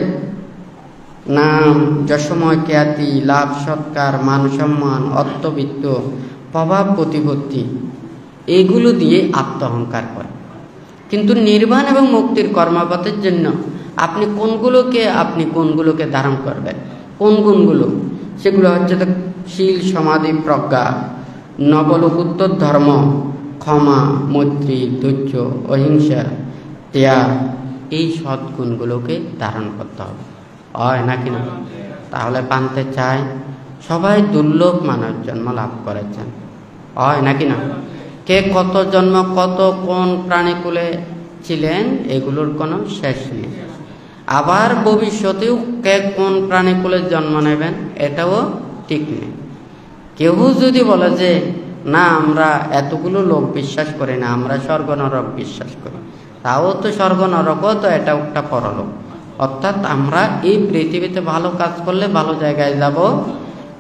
[SPEAKER 1] নাম, যশময়, খ্যাতি, লাভ, সৎকার, মান সম্মান, অর্থবিত্ত, প্রভাব, প্রতিপত্তি, এগুলো দিয়ে আত্মঅহংকার করে। কিন্তু নির্বাণ এবং মুক্তির কর্মপথের জন্য আপনি কোনগুলোকে ধারণ করবেন, কোন গুণগুলো? সেগুলো হচ্ছে তো শীল, সমাধি, প্রজ্ঞা, নবলোকোত্তর ধর্ম, ক্ষমা, মৈত্রী, ধৈর্য, অহিংসা, ত্যাগ, এই সদ্গুণগুলোকে ধারণ করতে হবে। হয় নাকি না? তাহলে পানতে চাই সবাই দুর্লভ মানব জন্ম লাভ করেছেন। হয় নাকি না? কে কত জন্ম, কত কোন প্রাণীকুলে ছিলেন, এগুলোর কোনো শেষ নেই। আবার ভবিষ্যতেও কে কোন প্রাণীকুলে জন্ম নেবেন, এটাও ঠিক নেই। কেউ যদি বলে যে না আমরা এতগুলো লোক বিশ্বাস করি না, আমরা স্বর্গ নরক বিশ্বাস করি, তাও তো স্বর্গ নরকও তো এটা একটা পরলোক। অর্থাৎ আমরা এই পৃথিবীতে ভালো কাজ করলে ভালো জায়গায় যাব,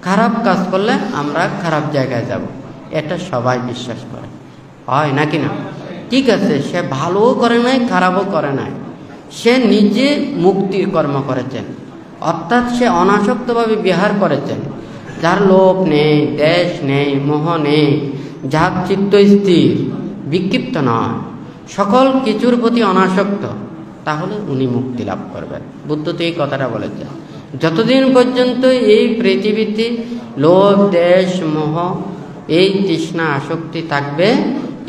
[SPEAKER 1] খারাপ কাজ করলে আমরা খারাপ জায়গায় যাব, এটা সবাই বিশ্বাস করে। হয় নাকি না? ঠিক আছে, সে ভালোও করে নাই, খারাপও করে নাই, সে নিজে মুক্তির কর্ম করেছেন, অর্থাৎ সে অনাসক্তভাবে বিহার করেছেন। যার লোভ নেই, দেশ নেই, মোহ নেই, যার চিত্ত স্থির, বিক্ষিপ্ত নয়, সকল কিছুর প্রতি অনাসক্ত, তাহলে উনি মুক্তি লাভ করবেন। বুদ্ধ তো এই কথাটা বলেছেন। যতদিন পর্যন্ত এই পৃথিবীতে লোভ, দেশ, মোহ, এই তৃষ্ণা, আসক্তি থাকবে,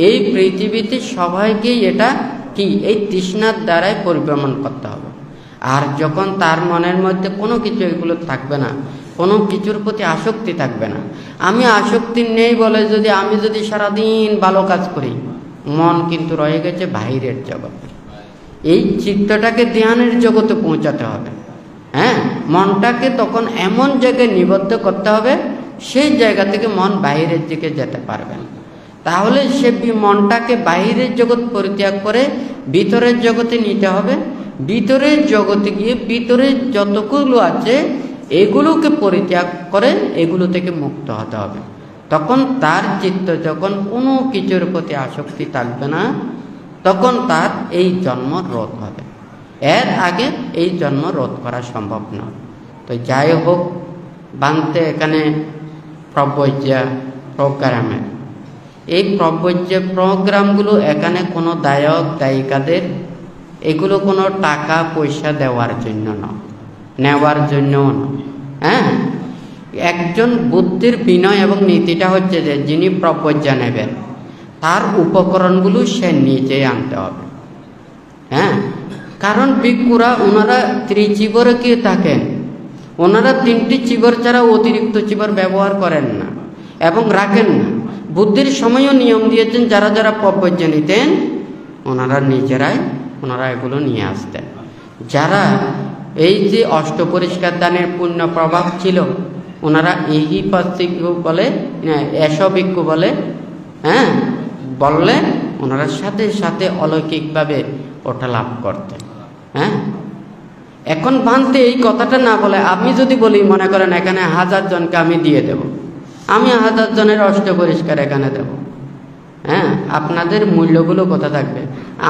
[SPEAKER 1] এই পৃথিবীতে সবাইকেই এটা কি এই তৃষ্ণার দ্বারাই পরিভ্রমণ করতে হবে। আর যখন তার মনের মধ্যে কোনো কিছু এগুলো থাকবে না, কোনো কিছুর প্রতি আসক্তি থাকবে না, আমি আসক্তি নেই বলে আমি যদি সারাদিন ভালো কাজ করি, মন কিন্তু রয়ে গেছে বাইরের জগতে। এই চিত্তটাকে ধ্যানের জগতে পৌঁছাতে হবে। হ্যাঁ, মনটাকে তখন এমন জায়গায় নিবদ্ধ করতে হবে, সেই জায়গা থেকে মন বাইরের দিকে যেতে পারবে না। তাহলে সে মনটাকে বাইরের জগৎ পরিত্যাগ করে ভিতরের জগতে নিতে হবে। ভিতরের জগতে গিয়ে ভিতরে যতগুলো আছে এগুলোকে পরিত্যাগ করে এগুলো থেকে মুক্ত হতে হবে। তখন তার চিত্ত যখন কোনো কিছুর প্রতি আসক্তি থাকবে না, তখন তার এই জন্ম রোধ হবে। এর আগে এই জন্ম রোধ করা সম্ভব নয়। তো যাই হোক, বানতে এখানে প্রব্রজ্যা প্রোগ্রামের এই প্রব্রজ্যা প্রোগ্রামগুলো এখানে কোনো দায়ক দায়িকাদের এগুলো কোনো টাকা পয়সা দেওয়ার জন্য নয়, নেওয়ার জন্যও নয়। হ্যাঁ, একজন বুদ্ধির বিনয় এবং নীতিটা হচ্ছে যে যিনি প্রব্রজ্যা নেবেন তার উপকরণগুলো সে নিজেই আনতে হবে। হ্যাঁ, কারণ ভিক্ষুরা ওনারা ত্রিচিবরে কি থাকেন, ওনারা 3টি চিবর ছাড়া অতিরিক্ত চিবর ব্যবহার করেন না এবং রাখেন না। বুদ্ধির সময়ও নিয়ম দিয়েছেন, যারা যারা প্রব্রজ্যা নিতেন ওনারা নিজেরাই এগুলো নিয়ে আসতেন। যারা এই যে অষ্টপরিষ্কার দানের পুণ্য প্রভাব ছিল, ওনারা ভিক্ষু বলে, ভিক্ষু বলে, হ্যাঁ বললে ওনারা সাথে সাথে অলৌকিকভাবে ওটা লাভ করতেন। হ্যাঁ, এখন ভান্তে এই কথাটা না বলে আমি যদি বলি, মনে করেন এখানে 1000 জনকে আমি দিয়ে দেব, আমি 1000 জনের অষ্টপরিষ্কার এখানে দেব। হ্যাঁ, আপনাদের মূল্যগুলো কোথা থাকবে?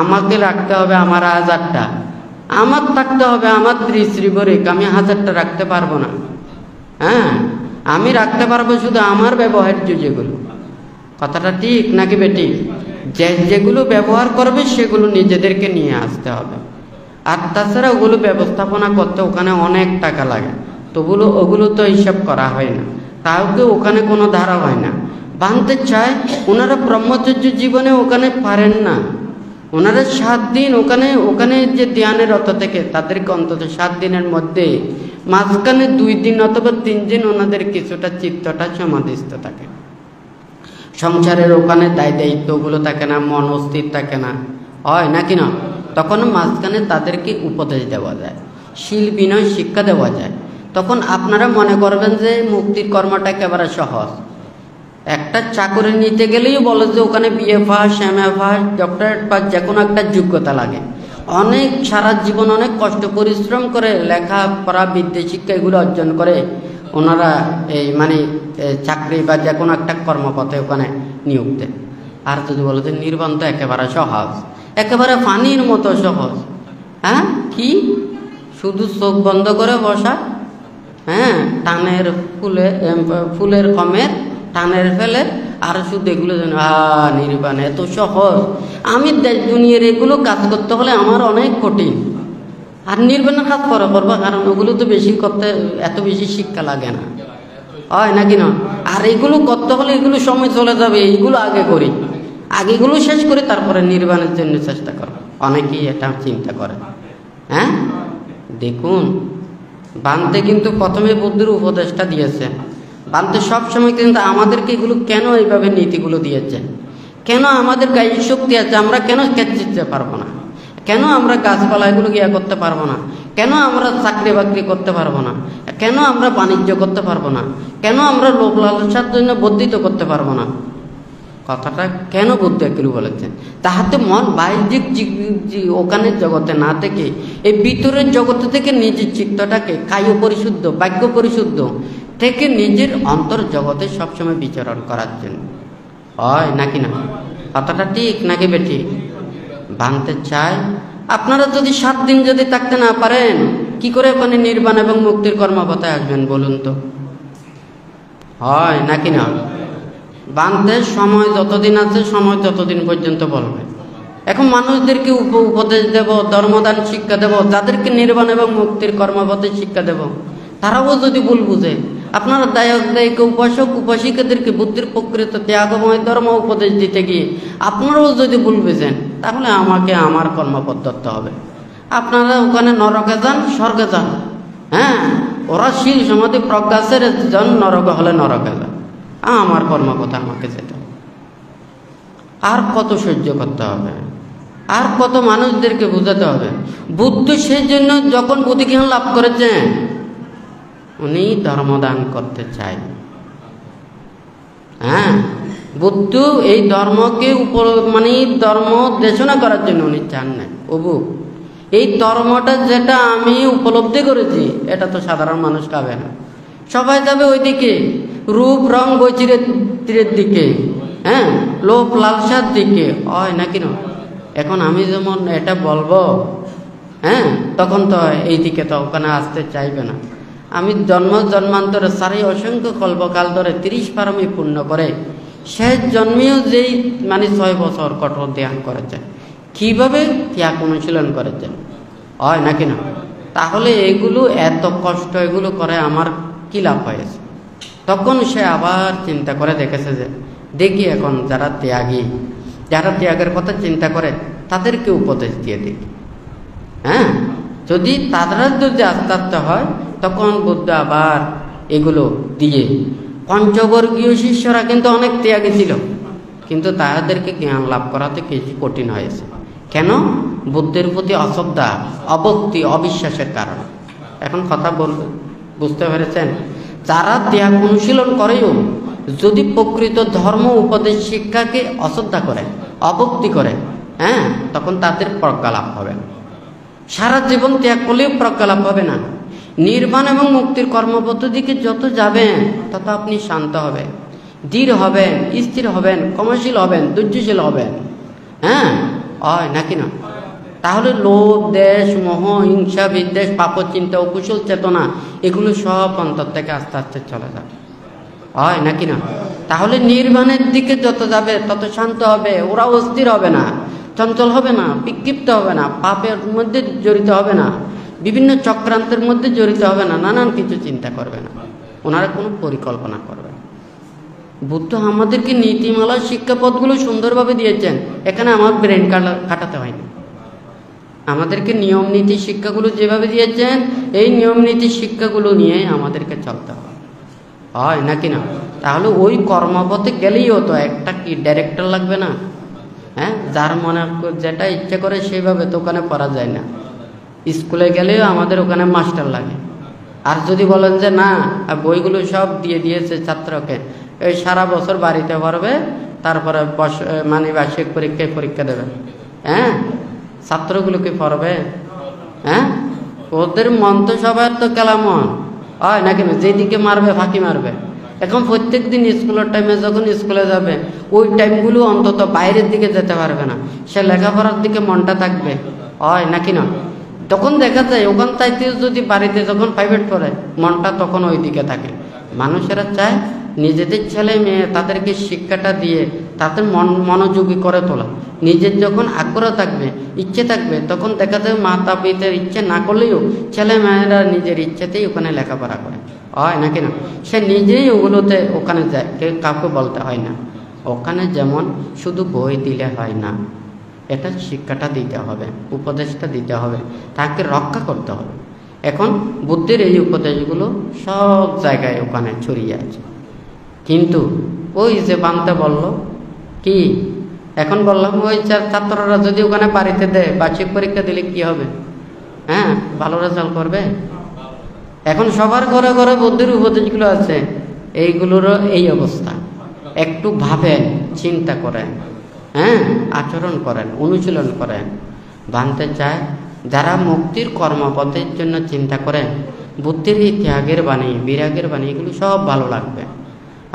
[SPEAKER 1] আমাকে রাখতে হবে আমার 1000টা, আমার থাকতে হবে আমার ত্রিশ্রীবরিক, আমি 1000টা রাখতে পারবো না। হ্যাঁ, আমি রাখতে পারবো শুধু আমার ব্যবহার্য যেগুলো। কথাটা ঠিক নাকি বেটি? যেগুলো ব্যবহার করবে সেগুলো নিজেদেরকে নিয়ে আসতে হবে। আর তাছাড়া ওগুলো ব্যবস্থাপনা করতে ওখানে অনেক টাকা লাগে, তবুও ওগুলো তো হিসাব করা হয় না, কাউকে ওখানে কোনো ধারা হয় না। বানতে চায় ওনারা ব্রহ্মচর্য জীবনে ওখানে পারেন না, ওনারা 7 দিন ওখানে যে ধ্যানের রত থেকে তাদেরকে অন্তত 7 দিনের মধ্যে মাঝখানে 2 দিন অথবা 3 দিন ওনাদের কিছুটা চিত্তটা সমাধিস্থ থাকে। সংসারের ওখানে দায় দায়িত্বগুলো থাকে না, মন অস্থির থাকে না, হয় নাকি না? তখন মাঝখানে তাদেরকে উপদেশ দেওয়া যায়, শীল বিনয় শিক্ষা দেওয়া যায়। তখন আপনারা মনে করবেন যে মুক্তির কর্মটা একেবারে সহজ। একটা চাকরি নিতে গেলেই বলে যে ওখানে BA pass, MA pass, doctorate pass, যে কোনো একটা যোগ্যতা লাগে। অনেক সারা জীবন অনেক কষ্ট পরিশ্রম করে লেখাপড়া বিদ্যা শিক্ষা এগুলো অর্জন করে ওনারা এই চাকরি বা যে কোনো একটা কর্মপথে ওখানে নিয়োগ দেন। আর যদি বলে যে নির্বাণ তো একেবারে সহজ, একেবারে পানির মতো সহজ। হ্যাঁ, কি শুধু চোখ বন্ধ করে বসা, হ্যাঁ টানের ফুলের কমের টানের ফেলে, আর শুধু এগুলো নির্বাণ এত সহজ। আমি দুনিয়ার এগুলো কাজ করতে হলে আমার অনেক কঠিন, আর নির্বাণের কাজ করবো, কারণ ওগুলো তো বেশি করতে এত বেশি শিক্ষা লাগে না, হয় নাকি না? আর এগুলো করতে হলে এগুলো সময় চলে যাবে, এইগুলো আগে করি, আগে এগুলো শেষ করে তারপরে নির্বাণের জন্য চেষ্টা করো। অনেকেই এটা চিন্তা করে। হ্যাঁ, দেখুন বানতে কিন্তু প্রথমে বুদ্ধির উপদেশটা দিয়েছে। বানতে সবসময় কিন্তু আমাদেরকে এগুলো কেন এইভাবে নীতিগুলো দিয়েছে, কেন আমাদের গায়ে শক্তি আছে, আমরা কেন খেতে পারবো না, কেন আমরা গাছপালা এগুলো ইয়ে করতে পারবো না, কেন আমরা চাকরি বাকরি করতে পারবো না, কেন আমরা বাণিজ্য করতে পারবো না, কেন আমরা লোভ লালসার জন্য বর্ধিত করতে পারবো না। কথাটা কেন বুদ্ধ এগুলো বলেছেন? তাহাতে মন বাহ্যিক ওখানে জগতে না থেকে এই ভিতরের জগতে থেকে নিজের চিত্তটাকে কায় পরিশুদ্ধ, বাক্য পরিশুদ্ধ থেকে নিজের অন্তর জগতে সবসময় বিচরণ করার জন্য, হয় নাকি না? কথাটা ঠিক নাকি বেটি? ভাঙতে চায় আপনারা যদি 7 দিন যদি থাকতে না পারেন, কি করে ওখানে নির্বাণ এবং মুক্তির কর্মপথে আসবেন বলুন তো, হয় নাকি না? বাঁধতে সময় যতদিন আছে, সময় ততদিন পর্যন্ত বলবে। এখন মানুষদেরকে উপদেশ দেব, ধর্মদান শিক্ষা দেব, যাদেরকে নির্বাণ এবং মুক্তির কর্মপথে শিক্ষা দেব, তারাও যদি ভুল বুঝে, আপনারা দায়ক দায়িকা উপাসক উপাসিকাদেরকে বুদ্ধির প্রকৃত ত্যাগময় ধর্ম উপদেশ দিতে গিয়ে আপনারাও যদি ভুল বুঝেন, তাহলে আমাকে আমার কর্মপথ ধরতে হবে। আপনারা ওখানে নরকে যান, স্বর্গে যান, হ্যাঁ, ওরা শীল সমাধি প্রজ্ঞা ছেড়ে যান, নরকে হলে নরকে যান, আমার কর্মপথে আমাকে যেতে হবে। আর কত সহ্য করতে হবে, আর কত মানুষদেরকে বুঝাতে হবে। বুদ্ধ সেই জন্য যখন বুদ্ধিজ্ঞান লাভ করেছেন, উনি ধর্মদান করতে চাই। হ্যাঁ, বুদ্ধ এই ধর্মকে মানে ধর্ম দেশনা করার জন্য উনি চান নাই। ওবু এই ধর্মটা যেটা আমি উপলব্ধি করেছি, এটা তো সাধারণ মানুষ খাবে না। সবাই যাবে ওইদিকে, রূপ রং বৈচিত্র্যের দিকে, হ্যাঁ, লোভ লালসার দিকে, হয় নাকি না? এখন আমি যেমন এটা বলবো, হ্যাঁ, তখন তো এই দিকে তো ওখানে আসতে চাইবে না। আমি জন্মান্তরে সারি অসংখ্য কল্পকাল ধরে 30 পারমি পূর্ণ করে শেষ জন্মেও যেই মানে 6 বছর কঠোর ধ্যান করেছেন, কিভাবে ত্যাগ অনুশীলন করেছেন, হয় নাকি না? তাহলে এগুলো এত কষ্ট এগুলো করে আমার কি লাভ হয়েছে? তখন সে আবার চিন্তা করে দেখেছে যে দেখি এখন যারা ত্যাগী, যারা ত্যাগের কথা চিন্তা করে তাদেরকে উপদেশ দিয়ে দেখি। হ্যাঁ, যদি তারা যদি আস্তে আস্তে হয়, তখন বুদ্ধ আবার এগুলো দিয়ে। পঞ্চবর্গীয় শিষ্যরা কিন্তু অনেক ত্যাগী ছিল, কিন্তু তাদেরকে জ্ঞান লাভ করাতে কিছু কঠিন হয়েছে। কেন? বুদ্ধের প্রতি অশ্রদ্ধা, অভক্তি, অবিশ্বাসের কারণে। এখন কথা বুঝতে পেরেছেন? যারা ত্যাগ অনুশীলন করেও যদি প্রকৃত ধর্ম উপদেশ শিক্ষাকে অশ্রদ্ধা করে, অভক্তি করে, হ্যাঁ, তখন তাদের প্রজ্ঞা লাভ হবে না। সারা জীবন ত্যাগ করলেও প্রজ্ঞা লাভ হবে না। নির্বাণ এবং মুক্তির কর্মপদ্ধতিকে যত যাবেন তত আপনি শান্ত হবেন, দৃঢ় হবেন, স্থির হবেন, ক্ষমাশীল হবেন, ধৈর্যশীল হবেন। হ্যাঁ, হয় নাকি না? তাহলে লোভ, দেশ, মোহ, হিংসা, বিদ্বেষ, পাপ চিন্তা, অকুশল চেতনা, এগুলো সব অন্তর থেকে আস্তে আস্তে চলে যাবে, হয় নাকি না? তাহলে নির্বাণের দিকে যত যাবে তত শান্ত হবে, ওরা অস্থির হবে না, চঞ্চল হবে না, বিক্ষিপ্ত হবে না, পাপের মধ্যে জড়িত হবে না, বিভিন্ন চক্রান্তের মধ্যে জড়িত হবে না, নানান কিছু চিন্তা করবে না, ওনারা কোনো পরিকল্পনা করবে না। বুদ্ধ আমাদেরকে নীতিমালা শিক্ষাপথগুলো সুন্দরভাবে দিয়েছেন, এখানে আমার ব্রেন কাটাতে হয়নি। আমাদেরকে নিয়ম নীতি শিক্ষাগুলো যেভাবে দিয়েছেন, এই নিয়ম নীতি শিক্ষাগুলো নিয়ে আমাদেরকে চলতে হবে, হয় নাকি না? তাহলে ওই কর্মপথে গেলেই হতো, একটা কি ডাইরেক্টর লাগবে না? হ্যাঁ, যার মনে যেটা ইচ্ছে করে সেইভাবে তো ওখানে পড়া যায় না। স্কুলে গেলেও আমাদের ওখানে মাস্টার লাগে। আর যদি বলেন যে না, বইগুলো সব দিয়ে দিয়েছে ছাত্রকে, এই সারা বছর বাড়িতে পড়বে, তারপরে মানে বার্ষিক পরীক্ষায় পরীক্ষা দেবে, হ্যাঁ, ছাত্রগুলোকে পড়বে? হ্যাঁ, ওদের মন তো সবার তো কেলামন, হয় নাকি না? যেদিকে মারবে ফাঁকি মারবে। এখন প্রত্যেক দিন স্কুলের টাইমে যখন স্কুলে যাবে, ওই টাইমগুলো অন্তত বাইরের দিকে যেতে পারবে না, সে লেখাপড়ার দিকে মনটা থাকবে, হয় নাকি না? তখন দেখা যায় ওখান চাইতে যদি বাড়িতে যখন প্রাইভেট পড়ে, মনটা তখন ওই দিকে থাকে। মানুষেরা চায় নিজেদের ছেলে মেয়ে তাদেরকে শিক্ষাটা দিয়ে তাদের মনোযোগী করে তোলা। নিজের যখন আগ্রহ থাকবে, ইচ্ছে থাকবে, তখন দেখা যায় মাতা পিতার ইচ্ছে না করলেও ছেলে মেয়েরা নিজের ইচ্ছেতেই ওখানে লেখাপড়া করে, হয় নাকি না? সে নিজেই ওগুলোতে ওখানে যায়, কেউ কাউকে বলতে হয় না। ওখানে যেমন শুধু বই দিলে হয় না, এটা শিক্ষাটা দিতে হবে, উপদেশটা দিতে হবে, তাকে রক্ষা করতে হবে। এখন বুদ্ধের এই উপদেশগুলো সব জায়গায় ওখানে ছড়িয়ে আছে। কিন্তু ওই যে বানতে বলল কি, এখন বললাম ওই ছাত্ররা যদি ওখানে বাড়িতে দেয়, বার্ষিক পরীক্ষা দিলে কি হবে? হ্যাঁ, ভালো রেজাল্ট করবে? এখন সবার ঘরে ঘরে বুদ্ধের উপদেশগুলো আছে, এইগুলোরও এই অবস্থা। একটু ভাবেন, চিন্তা করেন, হ্যাঁ, আচরণ করেন, অনুশীলন করেন। বানতে চায় যারা মুক্তির কর্মপথের জন্য চিন্তা করেন, বুদ্ধির এই ত্যাগের বাণী, বিরাগের বাণী, এগুলো সব ভালো লাগবে।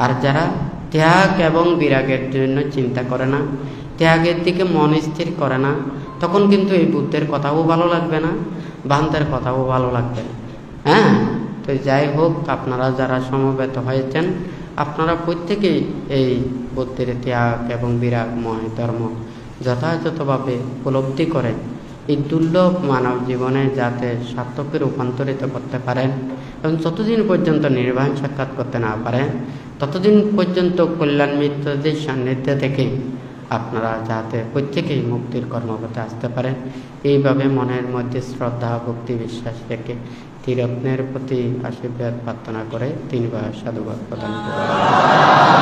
[SPEAKER 1] আর যারা ত্যাগ এবং বিরাগের জন্য চিন্তা করে না, ত্যাগের দিকে মন স্থির করে না, তখন কিন্তু এই বুদ্ধের কথাও ভালো লাগবে না, বান্তের কথাও ভালো লাগবে না। হ্যাঁ, তো যাই হোক, আপনারা যারা সমবেত হয়েছেন, আপনারা প্রত্যেকেই এই বুদ্ধির ত্যাগ এবং বিরাগময় ধর্ম যথাযথভাবে উপলব্ধি করেন, এই দুর্লভ মানব জীবনে যাতে সার্থকে রূপান্তরিত করতে পারেন এবং যতদিন পর্যন্ত নির্বাণ সাক্ষাৎ করতে না পারেন ততদিন পর্যন্ত কল্যাণ মিত্রদের সান্নিধ্য থেকে আপনারা যাতে প্রত্যেকেই মুক্তির কর্মপথে আসতে পারেন, এইভাবে মনের মধ্যে শ্রদ্ধা, ভক্তি, বিশ্বাস রেখে ত্রিরত্নের প্রতি আশীর্বাদ প্রার্থনা করে 3 বার সাধুবাদ প্রদান করেন।